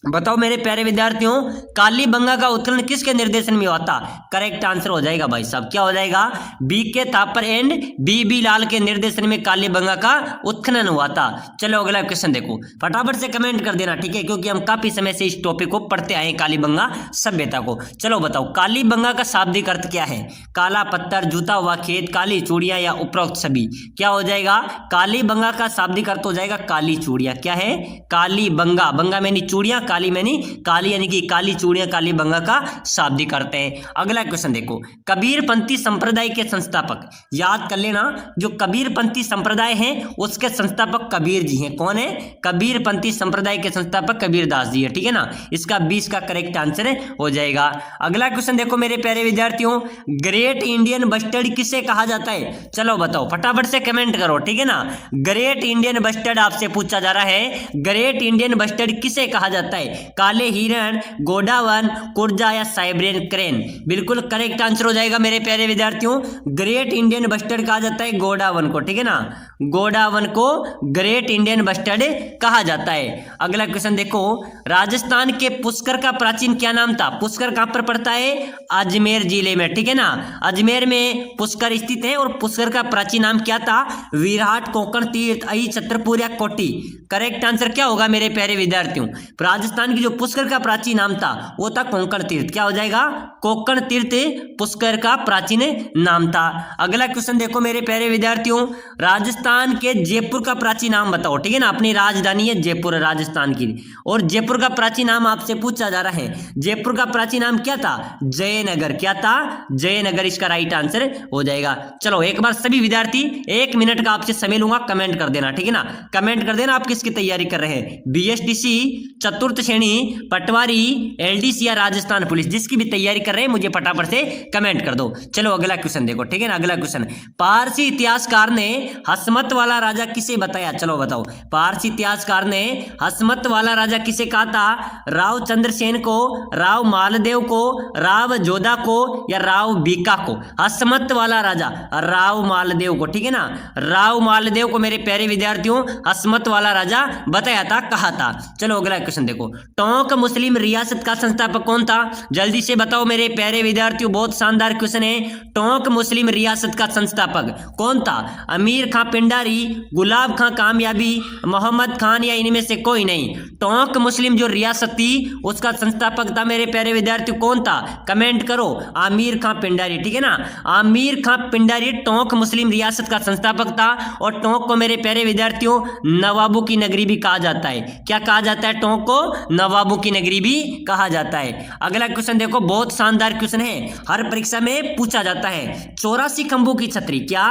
बताओ मेरे प्यारे विद्यार्थियों, कालीबंगा का उत्खनन किसके निर्देशन में हुआ था? करेक्ट आंसर हो जाएगा भाई साहब, क्या हो जाएगा? बीके तापर एंड बीबी लाल के निर्देशन में कालीबंगा का उत्खनन हुआ था। चलो अगला क्वेश्चन देखो, फटाफट से कमेंट कर देना, ठीक है, क्योंकि हम काफी समय से इस टॉपिक को पढ़ते आए कालीबंगा सभ्यता को। चलो बताओ, कालीबंगा का शाब्दिक अर्थ क्या है? काला पत्थर, जूता हुआ खेत, काली चूड़ियां या उपरोक्त सभी? क्या हो जाएगा? कालीबंगा का शाब्दिक अर्थ हो जाएगा काली चूड़ियां। क्या है? कालीबंगा, बंगा मैंने चूड़ियां, काली मैंने काली, यानी कि काली चूड़ियां कालीबंगा का शाब्दिक अर्थ है। अगला क्वेश्चन देखो, कबीरपंथी संप्रदाय के संस्थापक, याद कर लेना, जो कबीरपंथी संप्रदाय है उसके संस्थापक कबीर जी हैं। कौन है? कबीरपंथी संप्रदाय के संस्थापक कबीरदास जी है, ठीक है ना, इसका 20 का करेक्ट आंसर हो जाएगा। अगला क्वेश्चन देखो मेरे प्यारे विद्यार्थियों, ग्रेट इंडियन बस्टर्ड किसे कहा जाता है? चलो बताओ, फटाफट से कमेंट करो, ठीक है ना। ग्रेट इंडियन बस्टर्ड आपसे पूछा जा रहा है, ग्रेट इंडियन बस्टर्ड किसे कहा जाता है? काले हिरण, गोडावन, कुर्जा या साइब्रेन क्रेन? बिल्कुल करेक्ट आंसर हो जाएगा मेरे प्यारे विद्यार्थियों, ग्रेट इंडियन बस्टर्ड कहा जाता है गोडावन को, ठीक है ना, गोडावन को ग्रेट इंडियन बस्टर्ड कहा जाता है। अगला क्वेश्चन देखो, राजस्थान के पुष्कर का प्राचीन क्या नाम था? पुष्कर कहां पर पड़ता है? अजमेर जिले में, ठीक है ना, अजमेर में पुष्कर स्थित है, और पुष्कर का प्राचीन नाम क्या था? विराट, कोंकण तीर्थ, अहि, छत्रपुर या कोटी? करेक्ट आंसर क्या होगा मेरे प्यारे विद्यार्थियों? राजस्थान की जो पुष्कर का प्राचीन नाम था वो था कोंकण तीर्थ। क्या हो जाएगा? कोंकण तीर्थ पुष्कर का प्राचीन नाम था। अगला क्वेश्चन देखो मेरे प्यारे विद्यार्थियों, राजस्थान के जयपुर का प्राचीन नाम बताओ, ठीक है ना, अपनी राजधानी है जयपुर राजस्थान की, और जयपुर का प्राचीन नाम आपसे पूछा जा रहा है, जयपुर का प्राचीन नाम क्या था? जयनगर। क्या था? जयनगर, इसका राइट आंसर हो जाएगा। चलो एक बार सभी विद्यार्थी 1 मिनट का आपसे समय लूंगा, कमेंट कर देना, ठीक है ना, कमेंट कर देना आप किसकी तैयारी कर रहे हैं, बीएसटीसी, चतुर्थ श्रेणी, पटवारी, एलडीसी या राजस्थान पुलिस, जिसकी भी तैयारी कर रहे हैं मुझे फटाफट से कमेंट कर दो। चलो अगला क्वेश्चन देखो, ठीक है ना, अगला क्वेश्चन, पारसी इतिहासकार ने हसमत वाला राजा किसे बताया? चलो बताओ, पारसी इतिहासकार ने हसमत वाला राजा किसे कहा था? राव चंद्रसेन को, राव मालदेव को, राव जोधा को या राव बीका को? हसमत वाला राजा राव मालदेव को, ठीक है ना, राव मालदेव को मेरे प्यारे विद्यार्थियों हसमत वाला राजा बताया था, कहा था। चलो अगला क्वेश्चन देखो, टोंक मुस्लिम रियासत का संस्थापक कौन था? जल्दी से बताओ मेरे प्यारे विद्यार्थियों, बहुत शानदार क्वेश्चन है। टोंक मुस्लिम रियासत का संस्थापक कौन था? अमीर खां पिंडारी, गुलाब खां कामयाबी, मोहम्मद खान या इनमें से कोई नहीं? टोंक मुस्लिम जो रियासत थी उसका संस्थापक था मेरे प्यारे विद्यार्थियों, कौन था? कमेंट करो, आमिर खां पिंडारी, ठीक है ना, आमिर खां पिंडारी टोंक मुस्लिम रियासत का संस्थापक था। और टोंक को मेरे प्यारे विद्यार्थियों नवाबों की नगरी भी कहा जाता है। क्या कहा जाता है? टोंक को नवाबों की नगरी भी कहा जाता है। अगला क्वेश्चन देखो, बहुत शानदार क्वेश्चन है, हर परीक्षा में पूछा जाता है। 84 खंभों की छतरी, क्या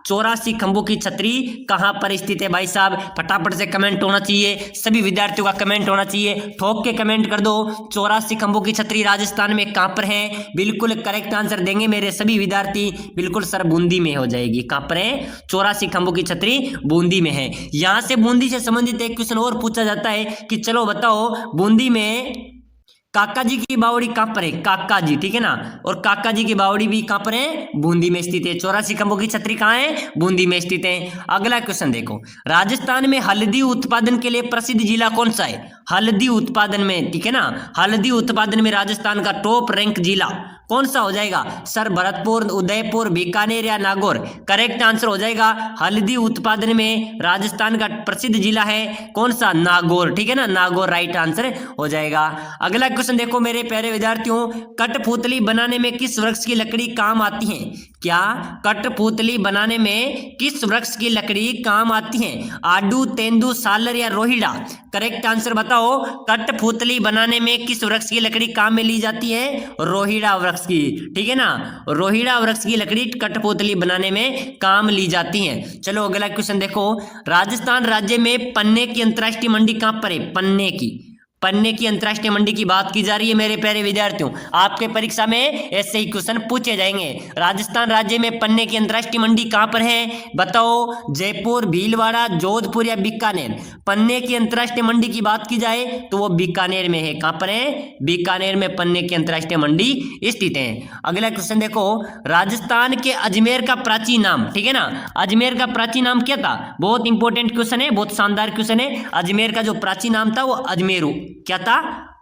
84 खंभों की छतरी कहां पर स्थित है? भाई साहब फटाफट से कमेंट होना चाहिए, सभी विद्यार्थियों का कमेंट होना चाहिए, ठोक के कमेंट कर दो। 84 खंभों की छतरी राजस्थान में कहां पर है? बिल्कुल करेक्ट आंसर देंगे मेरे सभी विद्यार्थी। बिल्कुल सर, बूंदी में हो जाएगी। कहां पर है? 84 खंभों की छतरी बूंदी में है। यहां से बूंदी से संबंधित एक क्वेश्चन और पूछा जाता है कि चलो बताओ, बूंदी में काका जी की बावड़ी कहां पर है? काका जी, ठीक है ना, और काका जी की बावड़ी भी कहां पर है? बूंदी में स्थित है। 84 खंभों की छतरी कहां है? बूंदी में स्थित है। अगला क्वेश्चन देखो, राजस्थान में हल्दी उत्पादन के लिए प्रसिद्ध जिला कौन सा है? हल्दी उत्पादन में, ठीक है ना, हल्दी उत्पादन में राजस्थान का टॉप रैंक जिला कौन सा हो जाएगा? सर भरतपुर, उदयपुर, बीकानेर या नागौर? करेक्ट आंसर हो जाएगा, हल्दी उत्पादन में राजस्थान का प्रसिद्ध जिला है कौन सा? नागौर, ठीक है ना, नागौर राइट आंसर हो जाएगा। अगला क्वेश्चन देखो मेरे प्यारे विद्यार्थियों, कठपुतली बनाने में किस वृक्ष की लकड़ी काम आती है? क्या कठपुतली बनाने में किस वृक्ष की लकड़ी काम आती है? आडू, तेंदू, सालर या रोहिड़ा? करेक्ट आंसर बताओ, कठपुतली बनाने में किस वृक्ष की लकड़ी काम में ली जाती है? रोहिड़ा वृक्ष की, ठीक है ना, रोहिड़ा वृक्ष की लकड़ी कठपुतली बनाने में काम ली जाती है। चलो अगला क्वेश्चन देखो, राजस्थान राज्य में पन्ने की अंतर्राष्ट्रीय मंडी कहां पर है? पन्ने की अंतर्राष्ट्रीय मंडी की बात की जा रही है मेरे प्यारे विद्यार्थियों। आपके परीक्षा में ऐसे ही क्वेश्चन पूछे जाएंगे। राजस्थान राज्य में पन्ने की अंतर्राष्ट्रीय मंडी कहां पर है? बताओ, जयपुर, भीलवाड़ा, जोधपुर या बीकानेर? पन्ने की अंतर्राष्ट्रीय मंडी की बात की जाए तो वो बीकानेर में है। कहां पर है? बीकानेर में पन्ने की अंतर्राष्ट्रीय मंडी स्थित है। अगला क्वेश्चन देखो, राजस्थान के अजमेर का प्राचीन नाम, ठीक है ना, अजमेर का प्राचीन नाम क्या था? बहुत इंपॉर्टेंट क्वेश्चन है, बहुत शानदार क्वेश्चन है। अजमेर का जो प्राचीन नाम था वो अजमेरू, क्या था?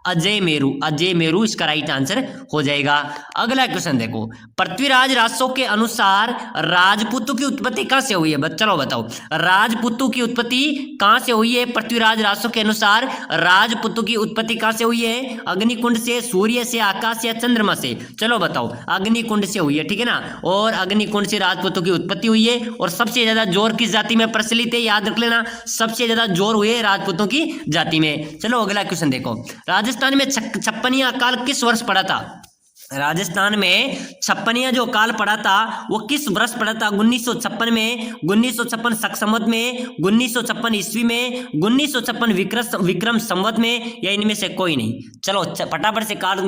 अजय मेरू, अजय मेरू इसका राइट आंसर हो जाएगा। अगला क्वेश्चन देखो, पृथ्वीराज रासो के अनुसार राजपूतों की उत्पत्ति कहां से हुई है? चलो बताओ, राजपूतों की उत्पत्ति कहां से हुई है? पृथ्वीराज रासो के अनुसार राजपूतों की उत्पत्ति कहां से हुई है? अग्निकुंड से, सूर्य से, आकाश या चंद्रमा से? चलो बताओ, अग्निकुंड से हुई है, ठीक है ना, और अग्निकुंड से राजपूतों की उत्पत्ति हुई है। और सबसे ज्यादा जोर किस जाति में प्रचलित है? याद रख लेना, सबसे ज्यादा जोर हुए है राजपूतों की जाति में। चलो अगला क्वेश्चन देखो, राजस्थान में छप्पनिया काल किस वर्ष पड़ा था? राजस्थान में छप्पनिया जो काल पड़ा था वो किस वर्ष पड़ा था? 1956 में, 1956 शक संवत में, 1956 ईस्वी में, 1956 विक्रम संवत में, या इनमें से कोई नहीं? चलो फटाफट से काल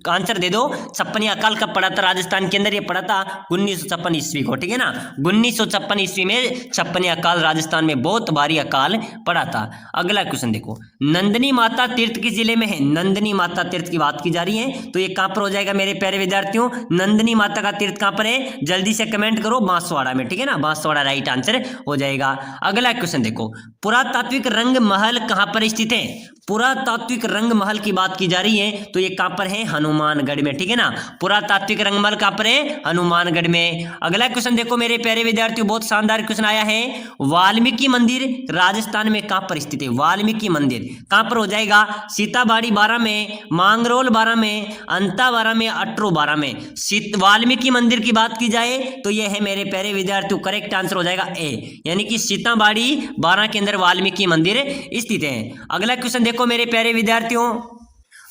का आंसर दे दो। छप्पनिया काल कब पड़ा था राजस्थान के अंदर? ये पड़ा था 1956 ईस्वी को, ठीक है ना, 1956 ईस्वी में छप्पनिया काल राजस्थान में बहुत भारी अकाल पड़ा था। अगला क्वेश्चन देखो, नंदिनी माता तीर्थ किस जिले में है? नंदिनी माता तीर्थ की बात की जा रही है, तो ये कहां पर हो जाएगा मेरे प्यारे विद्यार्थियों? नंदिनी माता का तीर्थ कहां पर है? जल्दी से कमेंट करो, बांसवाड़ा में, ठीक है ना, बांसवाड़ा राइट आंसर हो जाएगा। अगला क्वेश्चन देखो, पुरातात्विक रंग महल कहां पर स्थित है? पुरातात्विक रंग महल की बात की जा रही है, तो ये कहां पर है? हनुमानगढ़ में, ठीक है ना, पुरातात्विक रंग महल कहां पर है? हनुमानगढ़ में। अगला क्वेश्चन देखो मेरे प्यारे विद्यार्थियों, बहुत शानदार क्वेश्चन आया है, वाल्मीकि मंदिर राजस्थान में कहां पर स्थित है? वाल्मीकि मंदिर कहां पर हो जाएगा? सीताबाड़ी 12 में, मांगरोल 12 में, अंता 12 में, अटरू 12 में? वाल्मीकि मंदिर की बात की जाए तो यह है मेरे प्यारे विद्यार्थियों, करेक्ट आंसर हो जाएगा ए, यानी कि सीताबाड़ी 12 के अंदर वाल्मीकि मंदिर स्थित है। अगला क्वेश्चन देखो मेरे प्यारे विद्यार्थियों,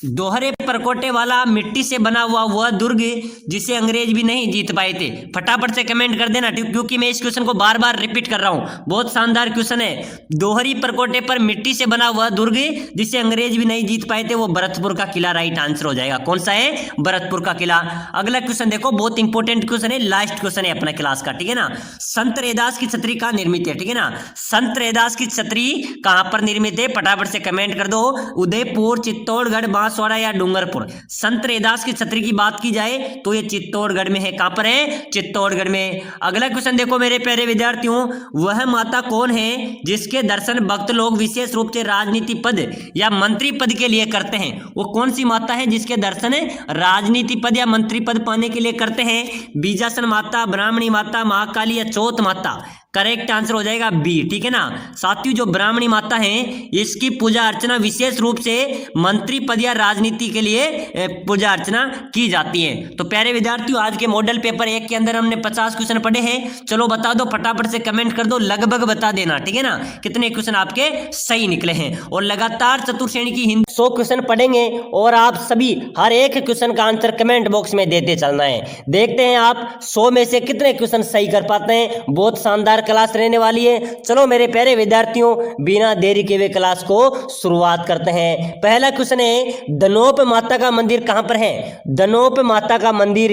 दोहरे परकोटे वाला मिट्टी से बना हुआ वह दुर्ग जिसे अंग्रेज भी नहीं जीत पाए थे? फटाफट से कमेंट कर देना, क्योंकि मैं इस क्वेश्चन को बार बार रिपीट कर रहा हूं, बहुत शानदार क्वेश्चन है। दोहरी परकोटे पर मिट्टी से बना हुआ दुर्ग जिसे अंग्रेज भी नहीं जीत पाए थे, वो भरतपुर का किला राइट आंसर हो जाएगा। कौन सा है? भरतपुर का किला। अगला क्वेश्चन देखो, बहुत इंपॉर्टेंट क्वेश्चन है, लास्ट क्वेश्चन है अपना क्लास का, ठीक है ना, संत रैदास की छतरी कहां निर्मित है? ठीक है ना, संत रैदास की छतरी कहां पर निर्मित है? फटाफट से कमेंट कर दो, उदयपुर, चित्तौड़गढ़, बांसवाड़ा या डूंगरपुर? संत रैदास की छतरी की बात की जाए तो ये चित्तौड़गढ़ में है। कहां पर है? चित्तौड़गढ़ में। अगला क्वेश्चन देखो मेरे प्यारे विद्यार्थियों, वह माता कौन है जिसके दर्शन भक्त लोग विशेष रूप से राजनीति पद या मंत्री पद के लिए करते हैं? वो कौन सी माता है जिसके दर्शन राजनीति पद या मंत्री पद पाने के लिए करते हैं? बीजासन माता, ब्राह्मणी माता, महाकाली या चौथ माता? करेक्ट आंसर हो जाएगा बी। ठीक है ना साथियों, जो ब्राह्मणी माता है इसकी पूजा अर्चना विशेष रूप से मंत्री पद या राजनीति के लिए पूजा अर्चना की जाती है। तो प्यारे विद्यार्थियों, आज के मॉडल पेपर 1 के अंदर हमने 50 क्वेश्चन पढ़े हैं। चलो बता दो, फटाफट से कमेंट कर दो, लगभग बता देना। ठीक है ना, कितने क्वेश्चन आपके सही निकले हैं। और लगातार चतुर्थ श्रेणी की हिंदी 100 क्वेश्चन पढ़ेंगे और आप सभी हर एक क्वेश्चन का आंसर कमेंट बॉक्स में देते चलना है। देखते हैं आप 100 में से कितने क्वेश्चन सही कर पाते हैं। बहुत शानदार क्लास रहने वाली है। चलो मेरे प्यारे विद्यार्थियों, बिना देरी के हुए क्लास को शुरुआत करते हैं। पहला क्वेश्चन है, धनोप माता का मंदिर कहां पर है? धनोप माता का मंदिर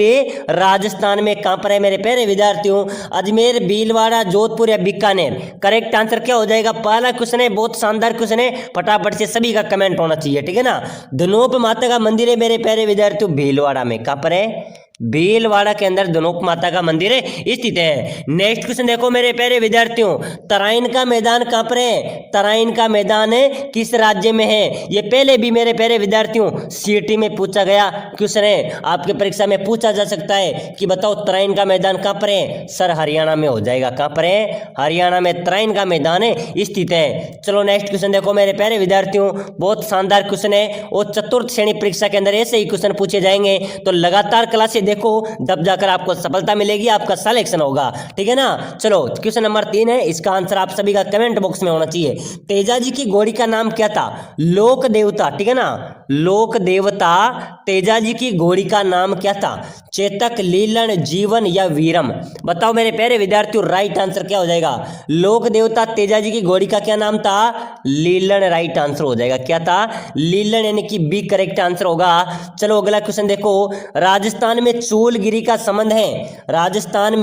राजस्थान में कहां पर है मेरे प्यारे विद्यार्थियों? अजमेर, भीलवाड़ा, जोधपुर या बीकानेर? करेक्ट आंसर क्या हो जाएगा? पहला क्वेश्चन है, बहुत शानदार क्वेश्चन है, फटाफट से सभी का कमेंट होना चाहिए। ठीक है ना, धनोप माता का मंदिर है मेरे प्यारे विद्यार्थियों भीलवाड़ा में। कहां पर है? भीलवाड़ा के अंदर धनोप माता का मंदिर स्थित है। नेक्स्ट क्वेश्चन देखो मेरे प्यारे विद्यार्थियों, तराइन का मैदान कहां पर है? तराइन का मैदान किस राज्य में है? ये पहले भी मेरे प्यारे विद्यार्थियों सीटी में पूछा गया क्वेश्चन है, आपके परीक्षा में पूछा जा सकता है कि बताओ तराइन का मैदान कहां पर है? सर हरियाणा में हो जाएगा। कहां पर है? हरियाणा में तराइन का मैदान स्थित है। चलो नेक्स्ट क्वेश्चन देखो मेरे प्यारे विद्यार्थियों, बहुत शानदार क्वेश्चन है और चतुर्थ श्रेणी परीक्षा के अंदर ऐसे ही क्वेश्चन पूछे जाएंगे। तो लगातार क्लासेस देखो, तब जाकर आपको सफलता मिलेगी, आपका सिलेक्शन होगा। ठीक है ना। चलो क्वेश्चन नंबर 3 है, इसका आंसर आप सभी का कमेंट बॉक्स में होना चाहिए। तेजाजी की घोड़ी का नाम क्या था? लोक देवता। ठीक है ना, लोक देवता तेजाजी की घोड़ी का नाम क्या था? चेतक, लीलन, जीवन या वीरम? बताओ मेरे प्यारे विद्यार्थियों, राइट आंसर क्या हो जाएगा? लोक देवता तेजाजी की घोड़ी का क्या नाम था? लीलन राइट आंसर हो जाएगा। क्या था? लीलन, यानी कि बी करेक्ट आंसर होगा। चलो अगला क्वेश्चन देखो, राजस्थान में चूलगिरी का संबंध है? राजस्थान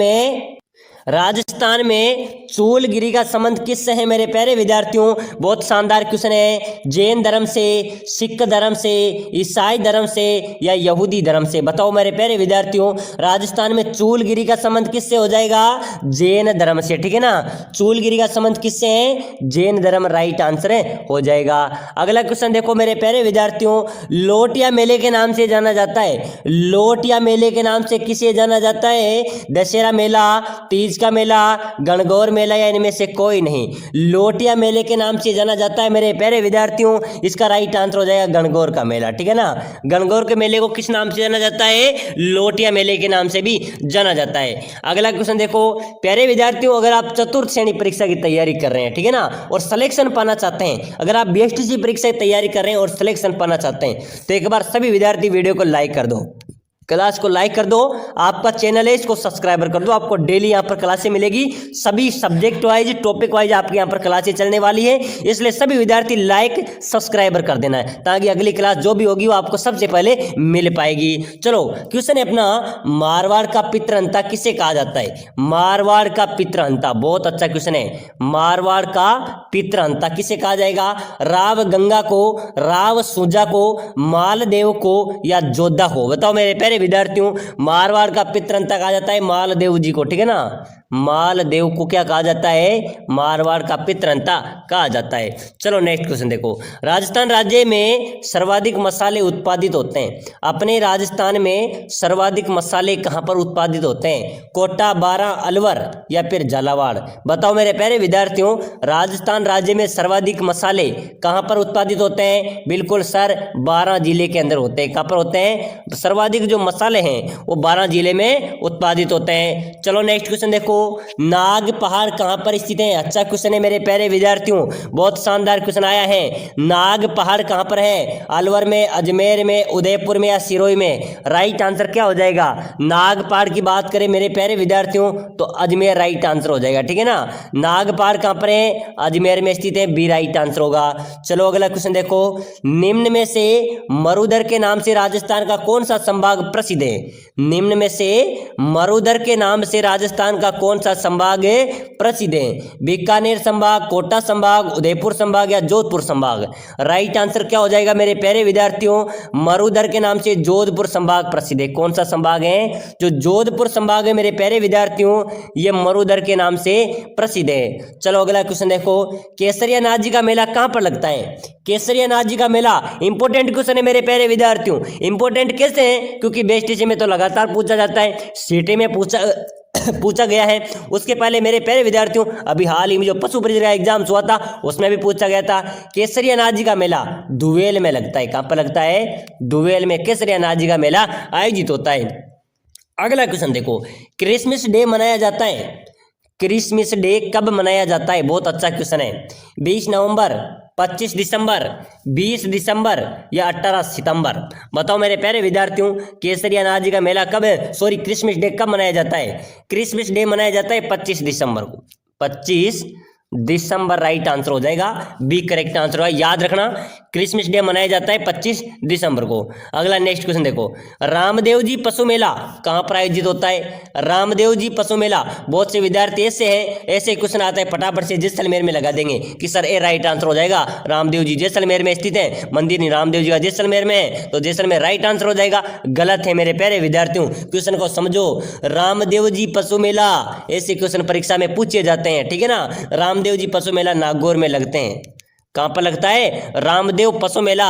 में चूलगिरी का संबंध किससे है मेरे प्यारे विद्यार्थियों? बहुत शानदार क्वेश्चन है। जैन धर्म से, सिख धर्म से, ईसाई धर्म से या यहूदी धर्म से? बताओ मेरे प्यारे विद्यार्थियों, राजस्थान में चूलगिरी का संबंध किससे हो जाएगा? जैन धर्म से। ठीक है ना, चूलगिरी का संबंध किससे है? जैन धर्म राइट आंसर हो जाएगा। अगला क्वेश्चन देखो मेरे प्यारे विद्यार्थियों, लोटिया मेले के नाम से जाना जाता है? लोटिया मेले के नाम से किसे जाना जाता है? दशहरा मेला, तीज का मेला, गणगौर मेला या इनमें से कोई नहीं? लोटिया मेले के नाम से जाना जाता है मेरे प्यारे विद्यार्थियों। इसका राइट आंसर हो जाएगा गणगौर का मेला। ठीक है ना, गणगौर के मेले को किस नाम से जाना जाता है? लोटिया मेले के नाम से भी जाना जाता है। अगला क्वेश्चन देखो प्यारे विद्यार्थियों, अगर आप चतुर्थ श्रेणी परीक्षा की तैयारी कर रहे हैं, ठीक है ना, और सिलेक्शन पाना चाहते हैं, अगर आप बीएसटीसी परीक्षा की तैयारी कर रहे हैं और सिलेक्शन पाना चाहते हैं, तो एक बार सभी विद्यार्थी वीडियो को लाइक कर दो, क्लास को लाइक कर दो, आपका चैनल है इसको सब्सक्राइबर कर दो। आपको डेली यहाँ पर क्लासें मिलेगी, सभी सब्जेक्ट वाइज, टॉपिक वाइज आपके यहाँ पर क्लासें चलने वाली है। इसलिए सभी विद्यार्थी लाइक सब्सक्राइबर कर देना है, ताकि अगली क्लास जो भी होगी वो आपको सबसे पहले मिल पाएगी। चलो क्वेश्चन है अपना, मारवाड़ का पितृहंता किसे कहा जाता है? मारवाड़ का पितृहंता, बहुत अच्छा क्वेश्चन है। मारवाड़ का पितृहंता किसे कहा जाएगा? राव गंगा को, राव सूजा को, मालदेव को या जोधा को? बताओ मेरे प्यारे विद्यार्थियों, मारवाड़ का पितृहंता कहा जाता है मालदेव जी को। ठीक है ना, मालदेव को क्या कहा जाता है? मारवाड़ का पितृहंता कहा जाता है। चलो नेक्स्ट क्वेश्चन देखो, राजस्थान राज्य में सर्वाधिक मसाले उत्पादित होते हैं? अपने राजस्थान में सर्वाधिक मसाले कहां पर उत्पादित होते हैं? कोटा, बारां, अलवर या फिर झालावाड़? बताओ मेरे प्यारे विद्यार्थियों, राजस्थान राज्य में सर्वाधिक मसाले कहां पर उत्पादित होते हैं? बिल्कुल सर, बारां जिले के अंदर होते हैं। कहां पर होते हैं? सर्वाधिक जो मसाले हैं वो बारां जिले में उत्पादित होते हैं। चलो नेक्स्ट क्वेश्चन देखो, नाग पहाड़ कहां पर स्थित है? अच्छा क्वेश्चन है मेरे प्यारे विद्यार्थियों, बहुत शानदार क्वेश्चन आया है। नाग पहाड़ कहां पर है? अलवर में, अजमेर में, उदयपुर में या सिरोही में? राइट आंसर क्या हो जाएगा? नाग पहाड़ की बात करें मेरे प्यारे विद्यार्थियों तो अजमेर राइट आंसर हो जाएगा। ठीक है ना, नाग पहाड़ कहां पर है? अजमेर में स्थित है, बी राइट आंसर होगा। चलो अगला क्वेश्चन देखो, निम्न में से मरुधर के नाम से राजस्थान का कौन सा संभाग प्रसिद्ध है? निम्न में से मरुधर के नाम से राजस्थान का कौन सा संभाग प्रसिद्ध है? बीकानेर संभाग, कोटा संभाग, उदयपुर संभाग या जोधपुर संभाग? राइट आंसर क्या हो जाएगा मेरे प्यारे विद्यार्थियों? मरुधर के नाम से जोधपुर संभाग प्रसिद्ध है। कौन सा संभाग है? जो जोधपुर संभाग है मेरे प्यारे विद्यार्थियों, ये मरुधर के नाम से प्रसिद्ध है। चलो अगला क्वेश्चन देखो, केसरिया नाथ जी का मेला कहां पर लगता है? केसरिया नाथ जी का मेला, इंपॉर्टेंट क्वेश्चन है मेरे प्यारे विद्यार्थियों। इंपॉर्टेंट कैसे है? क्योंकि बेस्ट में तो लगातार पूछा जाता है, सीटी में पूछा पूछा गया है। उसके पहले मेरे प्यारे विद्यार्थियों, अभी हाल ही में जो पशु परिचय का एग्जाम हुआ था उसमें भी पूछा गया था। केसरिया नाजी का मेला दुवेल में लगता है। कहाँ पर लगता है? दुवेल में केसरिया नाजी का मेला आयोजित होता है। अगला क्वेश्चन देखो, क्रिसमस डे मनाया जाता है। क्रिसमस डे कब मनाया जाता है? बहुत अच्छा क्वेश्चन है। 20 नवंबर, 25 दिसंबर, 20 दिसंबर या 18 सितंबर? बताओ मेरे प्यारे विद्यार्थियों, केसरिया नाजी का मेला कब है, सॉरी क्रिसमस डे कब मनाया जाता है? क्रिसमस डे मनाया जाता है 25 दिसंबर को। 25 दिसंबर राइट आंसर हो जाएगा, बी करेक्ट आंसर होगा। याद रखना, क्रिसमस डे मनाया जाता है 25 दिसंबर को। अगला नेक्स्ट क्वेश्चन देखो, रामदेव जी पशु मेला कहाँ पर आयोजित होता है? रामदेव जी पशु मेला, बहुत से विद्यार्थी ऐसे हैं, ऐसे क्वेश्चन आता है फटाफट से जैसलमेर में लगा देंगे कि सर ए राइट आंसर हो जाएगा। रामदेव जी जैसलमेर में स्थित है, मंदिर नहीं रामदेव जी का जैसलमेर में है, तो जैसलमेर राइट आंसर हो जाएगा। गलत है मेरे प्यारे विद्यार्थियों, क्वेश्चन को समझो। रामदेव जी पशु मेला ऐसे क्वेश्चन परीक्षा में पूछे जाते हैं, ठीक है ना। रामदेव जी पशु मेला नागौर में लगते हैं। कहां पर लगता है? रामदेव पशु मेला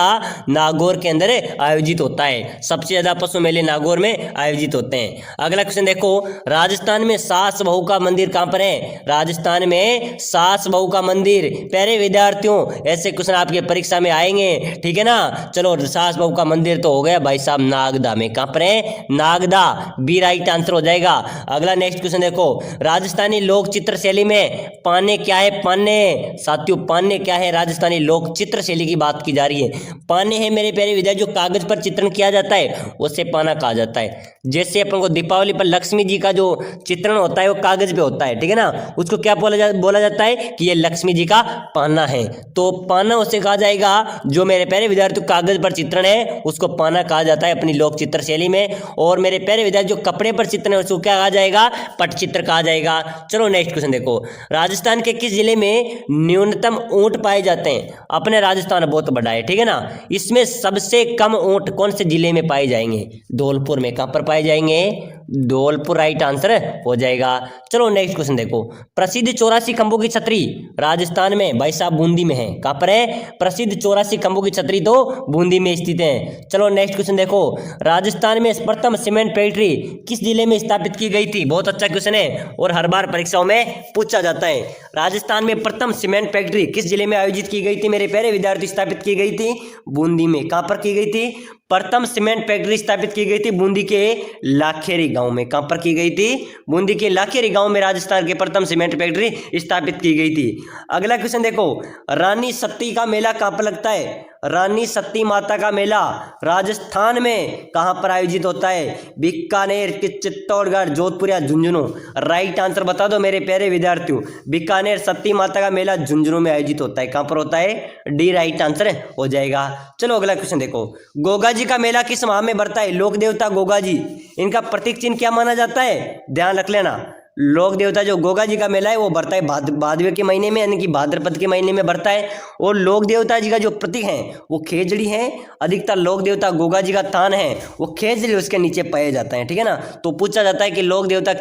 नागौर के अंदर आयोजित होता है। सबसे ज्यादा पशु मेले नागौर में आयोजित होते हैं। अगला क्वेश्चन देखो, राजस्थान में सास बहू का मंदिर कहां पर है? राजस्थान में सास बहू का मंदिर। प्यारे विद्यार्थियों, ऐसे क्वेश्चन आपके परीक्षा में आएंगे, ठीक है ना। चलो, सास बहू का मंदिर तो हो गया भाई साहब, नागदा में। कहां पर है? नागदा, बी राइट आंसर हो जाएगा। अगला नेक्स्ट क्वेश्चन देखो, राजस्थानी लोक चित्र शैली में पाने क्या है? पाने साथियों, पाने क्या है? राजस्थानी लोक चित्र शैली की बात की जा रही है। पाने हैं मेरे प्यारे विद्यार्थी, जो कागज पर चित्रण किया जाता है उसे पाना कहा जाता है। जैसे अपन को दीपावली पर लक्ष्मी जी का जो चित्रण होता है वो कागज पे होता है, ठीक है ना, उसको क्या बोला जाता है कि ये लक्ष्मी जी का पाना है। तो पाना उसे कहा जाएगा जो मेरे प्यारे विद्यार्थी कागज पर चित्रण है, उसको पाना कहा जाता है अपनी लोक चित्र शैली में। और मेरे प्यारे विद्यार्थी जो कपड़े पर चित्रण है उसको क्या कहा जाएगा? पटचित्र कहा जाएगा। चलो नेक्स्ट क्वेश्चन देखो, राजस्थान के किस जिले में न्यूनतम ऊंट पाए जाते हैं? अपने राजस्थान बहुत बड़ा है, ठीक है ना, इसमें सबसे कम ऊंट कौन से जिले में पाए जाएंगे? धौलपुर में। कहां पर पाए जाएंगे? धौलपुर राइट आंसर हो जाएगा। चलो नेक्स्ट क्वेश्चन देखो, प्रसिद्ध 84 खंभों की छतरी राजस्थान में भाई साहब बूंदी में है। कहां पर है? प्रसिद्ध 84 खंभों की छतरी तो बूंदी में स्थित है। चलो नेक्स्ट क्वेश्चन देखो, राजस्थान में प्रथम सीमेंट फैक्ट्री किस जिले में स्थापित की गई थी? बहुत अच्छा क्वेश्चन है और हर बार परीक्षाओं में पूछा जाता है। राजस्थान में प्रथम सीमेंट फैक्ट्री किस जिले में आयोजित की गई थी मेरे प्यारे विद्यार्थी? स्थापित की गई थी बूंदी में। कहां पर की गई थी? प्रथम सीमेंट फैक्ट्री स्थापित की गई थी बूंदी के लाखेरी गांव में। कहां पर की गई थी? बूंदी के लाखेरी गांव में राजस्थान के प्रथम सीमेंट फैक्ट्री स्थापित की गई थी। अगला क्वेश्चन देखो, रानी सती का मेला कहां पर लगता है? रानी सती माता का मेला राजस्थान में कहां पर आयोजित होता है? बीकानेर, चित्तौड़गढ़, जोधपुर या झुंझुनू? राइट आंसर बता दो मेरे प्यारे विद्यार्थियों। बीकानेर सती माता का मेला झुंझुनू में आयोजित होता है। कहां पर होता है? डी राइट आंसर हो जाएगा। चलो अगला क्वेश्चन देखो, गोगा जी का मेला किस माह में बढ़ता है? लोक देवता गोगा जी, इनका प्रतीक चिन्ह क्या माना जाता है? ध्यान रख लेना, लोक देवता जो गोगा जी का मेला है वो बढ़ता है भादवे के महीने में, यानी कि भाद्रपद के महीने में बढ़ता है। और लोक देवता जी का जो प्रतीक है वो खेजड़ी है। अधिकतर लोक देवता गोगा जी का थान है वो खेजड़ी उसके नीचे पाए जाता है, ठीक है ना। तो पूछा जाता है कि लोक देवता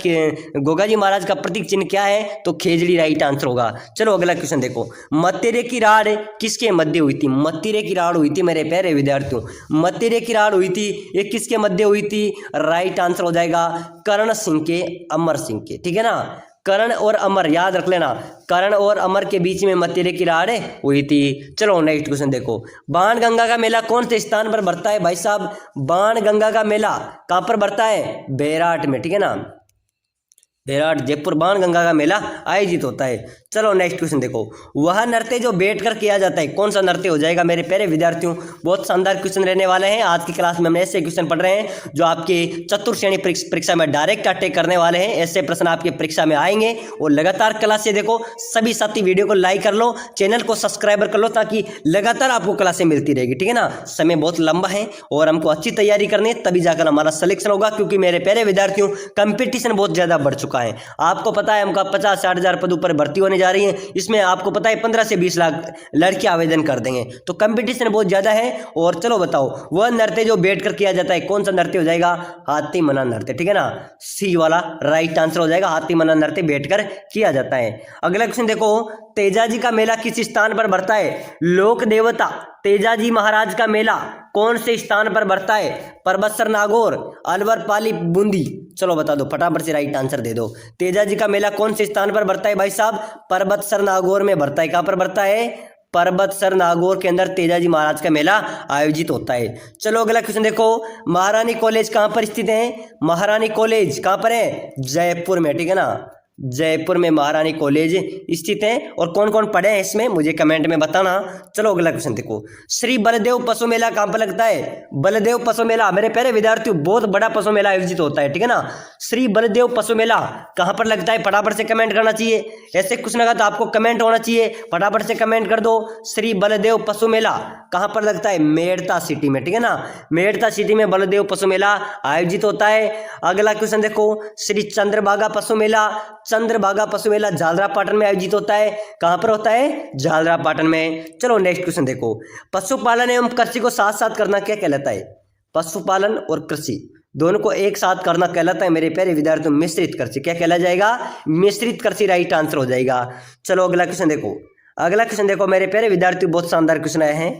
गोगा जी महाराज का प्रतीक चिन्ह क्या है? तो खेजड़ी राइट आंसर होगा। चलो अगला क्वेश्चन देखो, मत्तेरे की राड़ किसके मध्य हुई थी? मत्तेरे की राड़ हुई थी मेरे प्यारे विद्यार्थियों, मत्तेरे की राड़ हुई थी, ये किसके मध्य हुई थी? राइट आंसर हो जाएगा करण सिंह के, अमर सिंह के, ठीक है ना। करण और अमर याद रख लेना, करण और अमर के बीच में मत्तेरे की राड़ हुई थी। चलो नेक्स्ट क्वेश्चन देखो, बाण गंगा का मेला कौन से स्थान पर बढ़ता है भाई साहब? बाण गंगा का मेला कहां पर बढ़ता है? बेराट में, ठीक है ना, बेराट जयपुर बाण गंगा का मेला आयोजित होता है। चलो नेक्स्ट क्वेश्चन देखो, वह नृत्य जो बैठकर किया जाता है कौन सा नृत्य हो जाएगा मेरे प्यारे विद्यार्थियों? बहुत शानदार क्वेश्चन रहने वाले हैं आज की क्लास में। हम ऐसे क्वेश्चन पढ़ रहे हैं जो आपके चतुर्थ श्रेणी परीक्षा में डायरेक्ट अटैक करने वाले हैं। ऐसे प्रश्न आपके परीक्षा में आएंगे और लगातार क्लास से देखो। सभी साथी वीडियो को लाइक कर लो, चैनल को सब्सक्राइबर कर लो ताकि लगातार आपको क्लासें मिलती रहेगी, ठीक है ना। समय बहुत लंबा है और हमको अच्छी तैयारी करनी है, तभी जाकर हमारा सिलेक्शन होगा। क्योंकि मेरे प्यारे विद्यार्थियों कंपटीशन बहुत ज्यादा बढ़ चुका है। आपको पता है हमका 50-60 हजार पदों पर भर्ती होने जा रही है। इसमें आपको पता है 15 से 20 लाख लड़के आवेदन कर देंगे, तो कंपटीशन बहुत ज्यादा है। और चलो बताओ, वह नृत्य जो बैठकर किया जाता है कौन सा नृत्य हो जाएगा? हाथी मना नृत्य, ठीक है ना, सी वाला राइट आंसर हो जाएगा। हाथी मना नृत्य बैठकर किया जाता है। अगला क्वेश्चन देखो, तेजाजी का मेला किस स्थान पर बढ़ता है? लोक देवता तेजाजी महाराज का मेला कौन से स्थान पर बढ़ता है? परबतसर नागौर, अलवर पाली बूंदी? चलो बता दो, फटाफट से राइट आंसर दे दो। तेजा जी का मेला कौन से स्थान पर बढ़ता है भाई साहब? परबतसर नागौर में बढ़ता है। कहां पर बढ़ता है? परबतसर नागौर के अंदर तेजाजी महाराज का मेला आयोजित होता है। चलो अगला क्वेश्चन देखो, महारानी कॉलेज कहां पर स्थित है? महारानी कॉलेज कहां पर है? जयपुर में, ठीक है ना, जयपुर में महारानी कॉलेज स्थित है। और कौन कौन पढ़े हैं इसमें मुझे कमेंट में बताना। चलो अगला क्वेश्चन देखो, श्री बलदेव पशु मेला कहां पर लगता है? बलदेव पशु मेला मेरे प्यारे विद्यार्थियों बहुत बड़ा पशु मेला आयोजित होता है, ठीक है ना। श्री बलदेव पशु मेला कहां पर लगता है? फटाफट से कमेंट करना चाहिए। ऐसे क्वेश्चन लगा तो आपको कमेंट होना चाहिए, फटाफट से कमेंट कर दो। श्री बलदेव पशु मेला कहां पर लगता है? मेड़ता सिटी में, ठीक है ना, मेड़ता सिटी में बलदेव पशु मेला आयोजित होता है। अगला क्वेश्चन देखो, श्री चंद्रभागा पशु मेला, चंद्रभागा पशु मेला झालरापाटन में आयोजित होता है। कहां पर होता है? झालरापाटन में। चलो नेक्स्ट क्वेश्चन देखो, पशुपालन एवं कृषि को साथ साथ करना क्या कहलाता है? पशुपालन और कृषि दोनों को एक साथ करना कहलाता है मेरे प्यारे विद्यार्थियों मिश्रित कृषि। क्या कहला जाएगा? मिश्रित कृषि राइट आंसर हो जाएगा। चलो अगला क्वेश्चन देखो, अगला क्वेश्चन देखो मेरे प्यारे विद्यार्थियों बहुत शानदार क्वेश्चन आए हैं।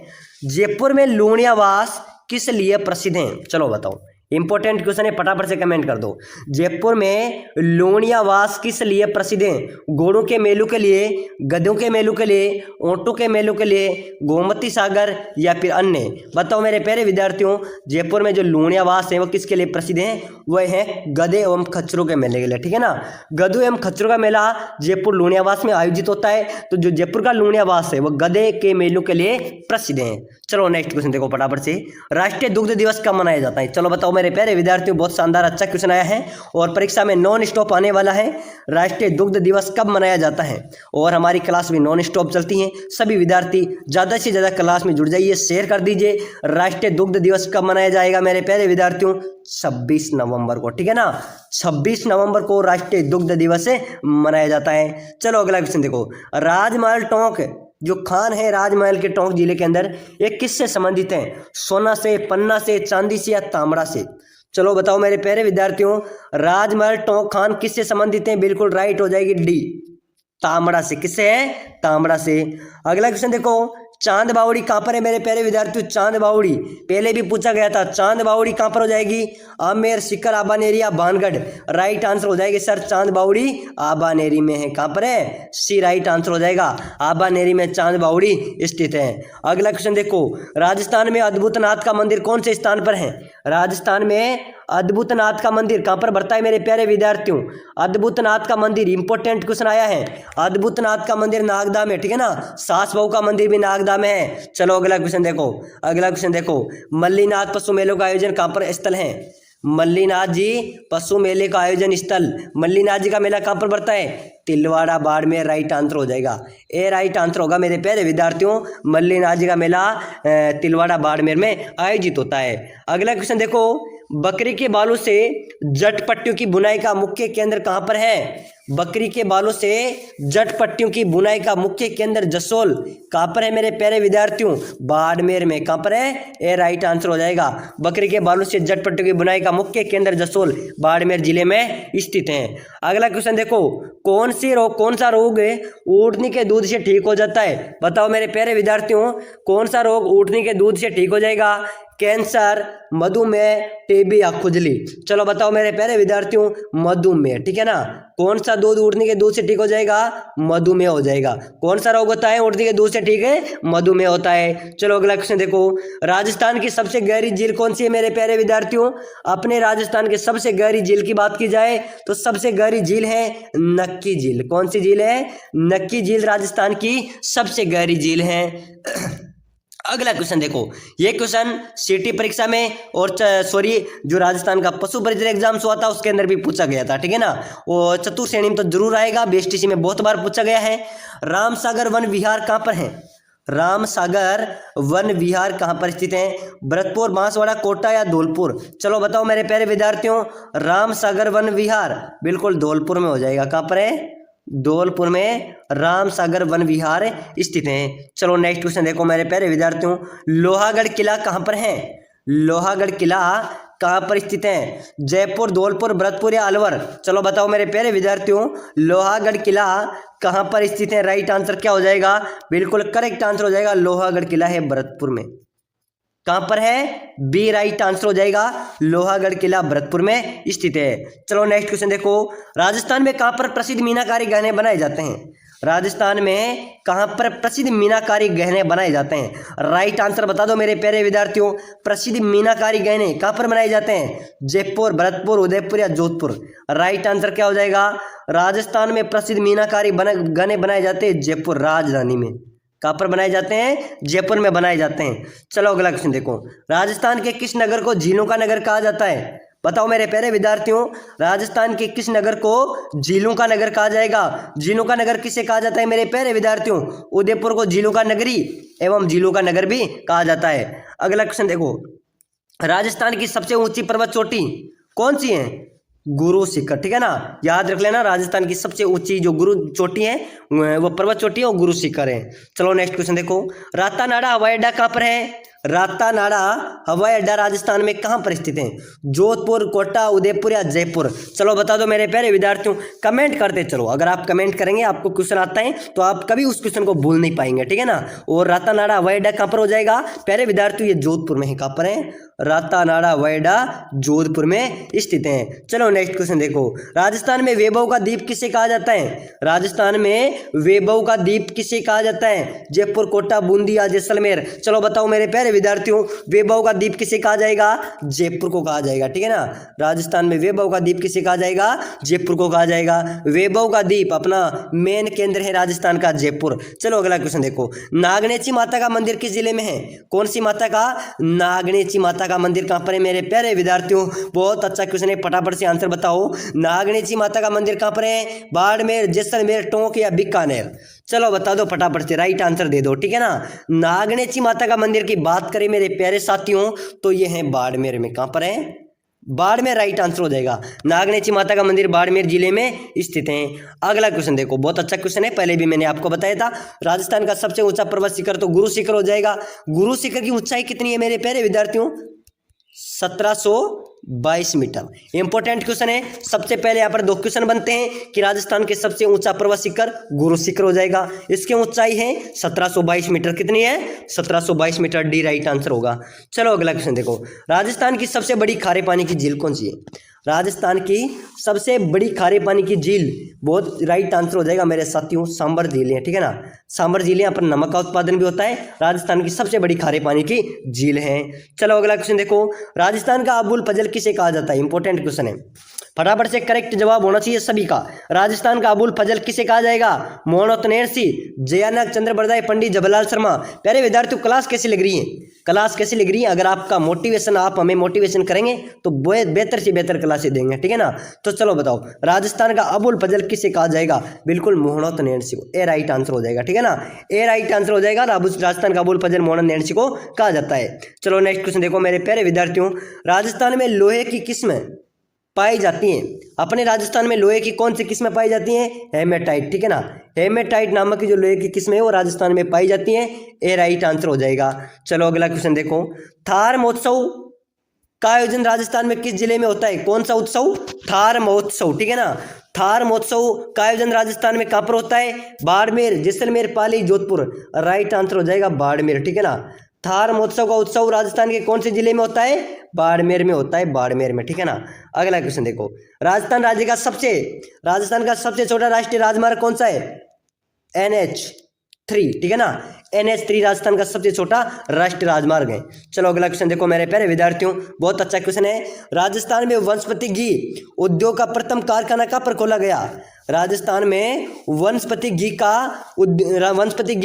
जयपुर में लूणियावास किस लिए प्रसिद्ध है? चलो बताओ, इंपॉर्टेंट क्वेश्चन है, फटाफट से कमेंट कर दो। जयपुर में लूणियावास किस लिए प्रसिद्ध है? घोड़ों के मेलों के लिए, गधों के मेलों के लिए, ऊंटों के मेलों के लिए, गोमती सागर या फिर अन्य? बताओ मेरे प्यारे विद्यार्थियों, जयपुर में जो लूणियावास है वो किसके लिए प्रसिद्ध है? वह है गधे एवं खच्चरों के मेले के लिए, ठीक है ना। गधों एवं खच्चरों का मेला जयपुर लूणियावास में आयोजित होता है। तो जो जयपुर का लूणियावास है वो गधे के मेलों के लिए प्रसिद्ध है। चलो नेक्स्ट क्वेश्चन देखो फटाफट से, राष्ट्रीय दुग्ध दिवस कब मनाया जाता है? चलो बताओ मेरे प्यारे विद्यार्थियों बहुत शानदार अच्छा क्वेश्चन आया है और परीक्षा में नॉन स्टॉप आने वाला है। राष्ट्रीय दुग्ध दिवस कब मनाया जाता है? और हमारी क्लास भी नॉन स्टॉप चलती है, सभी विद्यार्थी ज्यादा से ज्यादा क्लास में जुड़ जाइए, शेयर कर दीजिए। राष्ट्रीय दुग्ध दिवस कब मनाया जाएगा मेरे प्यारे विद्यार्थियों? 26 नवंबर को, ठीक है ना, 26 नवंबर को राष्ट्रीय दुग्ध दिवस मनाया जाता है। चलो अगला क्वेश्चन देखो, राजमहल टोंक जो खान है राजमहल के टोंक जिले के अंदर, ये किससे संबंधित है? सोना से, पन्ना से, चांदी से या तांबड़ा से? चलो बताओ मेरे प्यारे विद्यार्थियों, राजमहल टोंक खान किससे संबंधित है? बिल्कुल राइट हो जाएगी डी, तांबड़ा से। किससे है? तांबड़ा से। अगला क्वेश्चन देखो, चांद बावड़ी कहां पर है मेरे प्यारे विद्यार्थियों? चांद बावड़ी पहले भी पूछा गया था, चांद बावड़ी कहां पर हो जाएगी? आमेर, सीकर, आबानेरी या भानगढ़? राइट आंसर हो जाएगी सर चांद बावड़ी आबानेरी में है। कहां पर है? सी राइट आंसर हो जाएगा, आबानेरी में चांद बावड़ी स्थित है। अगला क्वेश्चन देखो, राजस्थान में अद्भुतनाथ का मंदिर कौन से स्थान पर है? राजस्थान में अद्भुतनाथ का मंदिर कहां पर बढ़ता है मेरे प्यारे विद्यार्थियों? अद्भुतनाथ का मंदिर इंपॉर्टेंट क्वेश्चन आया है, अद्भुतनाथ का मंदिर नागदा में, ठीक है ना, सास बहू का मंदिर भी नागदा में है। चलो अगला क्वेश्चन देखो, अगला क्वेश्चन देखो, मल्लीनाथ पशु मेलों का आयोजन कहां पर स्थल है? मल्लीनाथ जी पशु मेले का आयोजन स्थल, मल्लीनाथ जी का मेला कहां पर बढ़ता है? तिलवाड़ा बाड़मेर। राइट आंसर हो जाएगा, ए राइट आंसर होगा मेरे प्यारे विद्यार्थियों, मल्लीनाथ जी का मेला तिलवाड़ा बाड़मेर में आयोजित होता है। अगला क्वेश्चन देखो, बकरी के बालों से जट पट्टियों की बुनाई का मुख्य केंद्र कहां पर है? बकरी के बालों से जट पट्टियों की बुनाई का मुख्य केंद्र जसोल कहां पर है मेरे प्यारे विद्यार्थियों? बाड़मेर में। कहां पर है? ए राइट आंसर हो जाएगा, बकरी के बालों से जट पट्टियों की बुनाई का मुख्य केंद्र जसोल बाड़मेर जिले में स्थित है। अगला क्वेश्चन देखो, कौन सा रोग ऊँटनी के दूध से ठीक हो जाता है? बताओ मेरे प्यारे विद्यार्थियों, कौन सा रोग ऊँटनी के दूध से ठीक हो जाएगा? कैंसर, मधुमेह, टीबी या खुजली? चलो बताओ मेरे प्यारे विद्यार्थियों, मधुमेह, ठीक है ना। कौन सा दूध ऊँटनी के दूध से ठीक हो जाएगा? मधुमेह हो जाएगा। कौन सा रोग होता है ऊँटनी के दूध से ठीक है? मधुमेह होता है। चलो अगला क्वेश्चन देखो, राजस्थान की सबसे गहरी झील कौन सी है मेरे प्यारे विद्यार्थियों? अपने राजस्थान के सबसे गहरी झील की बात की जाए तो सबसे गहरी झील है नक्की झील। कौन सी झील है? नक्की झील राजस्थान की सबसे गहरी झील है। अगला क्वेश्चन देखो, ये क्वेश्चन सीटी परीक्षा में और जो राजस्थान का पशु परिचय एग्जाम्स हुआ था उसके अंदर भी पूछा गया था, ठीक है ना, और चतुर्थ श्रेणी में तो जरूर आएगा, बीएसटीसी में बहुत बार पूछा गया है। रामसागर वन विहार कहां पर है? रामसागर वन विहार कहां पर स्थित है? भरतपुर, बांसवाड़ा, कोटा या धौलपुर? चलो बताओ मेरे प्यारे विद्यार्थियों, रामसागर वन विहार बिल्कुल धौलपुर में हो जाएगा। कहां पर है? धौलपुर में रामसागर वन विहार स्थित है। चलो नेक्स्ट क्वेश्चन देखो मेरे प्यारे विद्यार्थियों, लोहागढ़ किला कहां पर है? लोहागढ़ किला कहां पर स्थित है? जयपुर, धौलपुर, भरतपुर या अलवर? चलो बताओ मेरे प्यारे विद्यार्थियों, लोहागढ़ किला कहां पर स्थित है? राइट आंसर क्या हो जाएगा? बिल्कुल करेक्ट आंसर हो जाएगा, लोहागढ़ किला है भरतपुर में। कहां पर है? बी राइट आंसर हो जाएगा। लोहागढ़ किला भरतपुर में स्थित है। चलो नेक्स्ट क्वेश्चन देखो, राजस्थान में कहां पर प्रसिद्ध मीनाकारी गहने बनाए जाते हैं? राजस्थान में कहां पर प्रसिद्ध मीनाकारी गहने बनाए जाते हैं? राइट आंसर बता दो मेरे प्यारे विद्यार्थियों। प्रसिद्ध मीनाकारी गहने कहां पर बनाए जाते हैं? जयपुर, भरतपुर, उदयपुर या जोधपुर? राइट आंसर क्या हो जाएगा? राजस्थान में प्रसिद्ध मीनाकारी गहने बनाए जाते हैं जयपुर राजधानी में। कहां पर बनाए जाते हैं? जयपुर में बनाए जाते हैं। चलो अगला क्वेश्चन देखो, राजस्थान के किस नगर को झीलों का नगर कहा जाता है? बताओ मेरे प्यारे विद्यार्थियों, राजस्थान के किस नगर को झीलों का नगर कहा जाएगा? झीलों का नगर किसे कहा जाता है मेरे प्यारे विद्यार्थियों? उदयपुर को झीलों का नगरी एवं झीलों का नगर भी कहा जाता है। अगला क्वेश्चन देखो, राजस्थान की सबसे ऊंची पर्वत चोटी कौन सी है? गुरु शिखर, ठीक है ना, याद रख लेना। राजस्थान की सबसे ऊंची जो गुरु चोटी है वो पर्वत चोटी है और गुरु शिखर है। चलो नेक्स्ट क्वेश्चन देखो, रातानाडा हवाई अड्डा कहां पर है? रातानाडा हवाई अड्डा राजस्थान में कहां पर स्थित है? जोधपुर, कोटा, उदयपुर या जयपुर? चलो बता दो मेरे प्यारे विद्यार्थियों, कमेंट करते चलो। अगर आप कमेंट करेंगे, आपको क्वेश्चन आता है तो आप कभी उस क्वेश्चन को भूल नहीं पाएंगे, ठीक है ना। और रातानाडा हवाई अड्डा कहां पर हो जाएगा प्यारे विद्यार्थियों? ये जोधपुर में है। कहां पर है? रातानाडा हवाई अड्डा जोधपुर में स्थित है। चलो नेक्स्ट क्वेश्चन देखो, राजस्थान में वैभव का द्वीप किसे कहा जाता है? राजस्थान में वैभव का द्वीप किसे कहा जाता है? जयपुर, कोटा, बूंदी या जैसलमेर? चलो बताओ मेरे प्यारे विद्यार्थियों, वैभव का द्वीप किसे कहा जाएगा? जयपुर को कहा जाएगा, ठीक है ना। राजस्थान में वैभव का द्वीप किसे कहा जाएगा? जयपुर को कहा जाएगा। वैभव का द्वीप अपना मेन केंद्र है राजस्थान का जयपुर। चलो अगला क्वेश्चन देखो, नागनेची माता का मंदिर किस जिले में है? कौन सी माता का? नागनेची माता का मंदिर कहां पर है मेरे प्यारे विद्यार्थियों? बहुत अच्छा क्वेश्चन है, फटाफट से आंसर बताओ। नागनेची माता का मंदिर कहां पर है? बाड़मेर, जैसलमेर, टोंक या बीकानेर? चलो बता दो फटाफट से, राइट आंसर दे दो, ठीक है ना। नागनेची माता का मंदिर की बात करें मेरे प्यारे साथियों तो यह है बाड़मेर में। कहां पर है? बाड़मेर राइट आंसर हो जाएगा। नागनेची माता का मंदिर बाड़मेर जिले में स्थित है। अगला क्वेश्चन देखो, बहुत अच्छा क्वेश्चन है, पहले भी मैंने आपको बताया था। राजस्थान का सबसे ऊंचा पर्वत शिखर तो गुरु शिखर हो जाएगा। गुरु शिखर की ऊंचाई कितनी है मेरे प्यारे विद्यार्थियों? 1722 मीटर। इंपॉर्टेंट क्वेश्चन है। सबसे पहले यहाँ पर दो क्वेश्चन बनते हैं कि राजस्थान के सबसे ऊंचा पर्वत शिखर गुरु शिखर हो जाएगा। इसकी ऊंचाई है 1722 मीटर। कितनी है? 1722 मीटर। डी राइट आंसर होगा। चलो अगला क्वेश्चन देखो, राजस्थान की सबसे बड़ी खारे पानी की झील कौन सी है? राजस्थान की सबसे बड़ी खारे पानी की झील, बहुत राइट आंसर हो जाएगा मेरे साथियों, सांबर झील है, ठीक है ना। सांबर झील यहाँ पर नमक का उत्पादन भी होता है। राजस्थान की सबसे बड़ी खारे पानी की झील है। चलो अगला क्वेश्चन देखो, राजस्थान का अबुल फजल किसे कहा जाता है? इंपॉर्टेंट क्वेश्चन है, फटाफट से करेक्ट जवाब होना चाहिए सभी का। राजस्थान का अबुल फजल किसे कहा जाएगा? मोहनोत्नेर सिंह, जयानक, चंद्रबरदाई, पंडित जवाहरलाल शर्मा। प्यारे विद्यार्थियों, क्लास कैसी लग रही है? क्लास कैसी लग रही है? अगर आपका मोटिवेशन, आप हमें मोटिवेशन करेंगे तो बेहतर से बेहतर क्लासें देंगे, ठीक है ना। तो चलो बताओ, राजस्थान का अबुल फजल किसे कहा जाएगा? बिल्कुल मोहनोत्नेर सिंह। ए राइट आंसर हो जाएगा, ठीक है ना। ए राइट आंसर हो जाएगा। राजस्थान का अबुल फजल मोहनोत्नेर सिंह को कहा जाता है। चलो नेक्स्ट क्वेश्चन देखो मेरे प्यारे विद्यार्थियों, राजस्थान में लोहे की किस्में पाई जाती हैं। अपने राजस्थान में लोहे की कौन सी किस्में पाई जाती हैं? हेमेटाइट, ठीक है ना। हेमेटाइट नामक की जो लोहे की किस्में है वो राजस्थान में पाई जाती हैं। ए राइट आंसर हो जाएगा। चलो अगला क्वेश्चन देखो, थार महोत्सव का आयोजन राजस्थान में किस जिले में होता है? कौन सा उत्सव? थार महोत्सव, ठीक है ना। थार महोत्सव का आयोजन राजस्थान में कहां पर होता है? बाड़मेर, जैसलमेर, पाली, जोधपुर? राइट आंसर हो जाएगा बाड़मेर, ठीक है ना। थार महोत्सव का उत्सव राजस्थान के कौन से जिले में होता है? बाड़मेर में होता है, बाड़मेर में, ठीक है ना। अगला क्वेश्चन देखो, राजस्थान का सबसे छोटा राष्ट्रीय राजमार्ग कौन सा है? NH3, ठीक है ना। NH3 राजस्थान का सबसे छोटा राष्ट्रीय राजमार्ग है। चलो अगला क्वेश्चन देखो मेरे प्यारे विद्यार्थियों, बहुत अच्छा क्वेश्चन है। राजस्थान में वनस्पति घी उद्योग का प्रथम कारखाना कहाँ पर खोला गया? राजस्थान में वनस्पति घी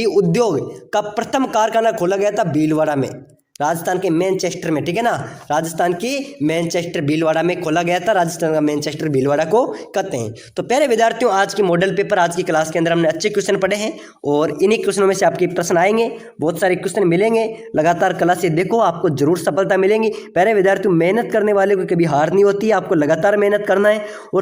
उद्योग का प्रथम कारखाना खोला गया था भीलवाड़ा में, राजस्थान के मैनचेस्टर में, ठीक है ना। राजस्थान की मैनचेस्टर भीलवाड़ा में खोला गया था। राजस्थान का मैनचेस्टर भीलवाड़ा को कहते हैं। तो प्यारे विद्यार्थियों, आज की मॉडल पेपर, आज की क्लास के अंदर हमने अच्छे क्वेश्चन पढ़े हैं और इन्हीं क्वेश्चनों में से आपके प्रश्न आएंगे। बहुत सारे क्वेश्चन मिलेंगे। लगातार क्लासें देखो, आपको जरूर सफलता मिलेंगी। प्यारे विद्यार्थियों, मेहनत करने वाले को कभी हार नहीं होती है। आपको लगातार मेहनत करना है और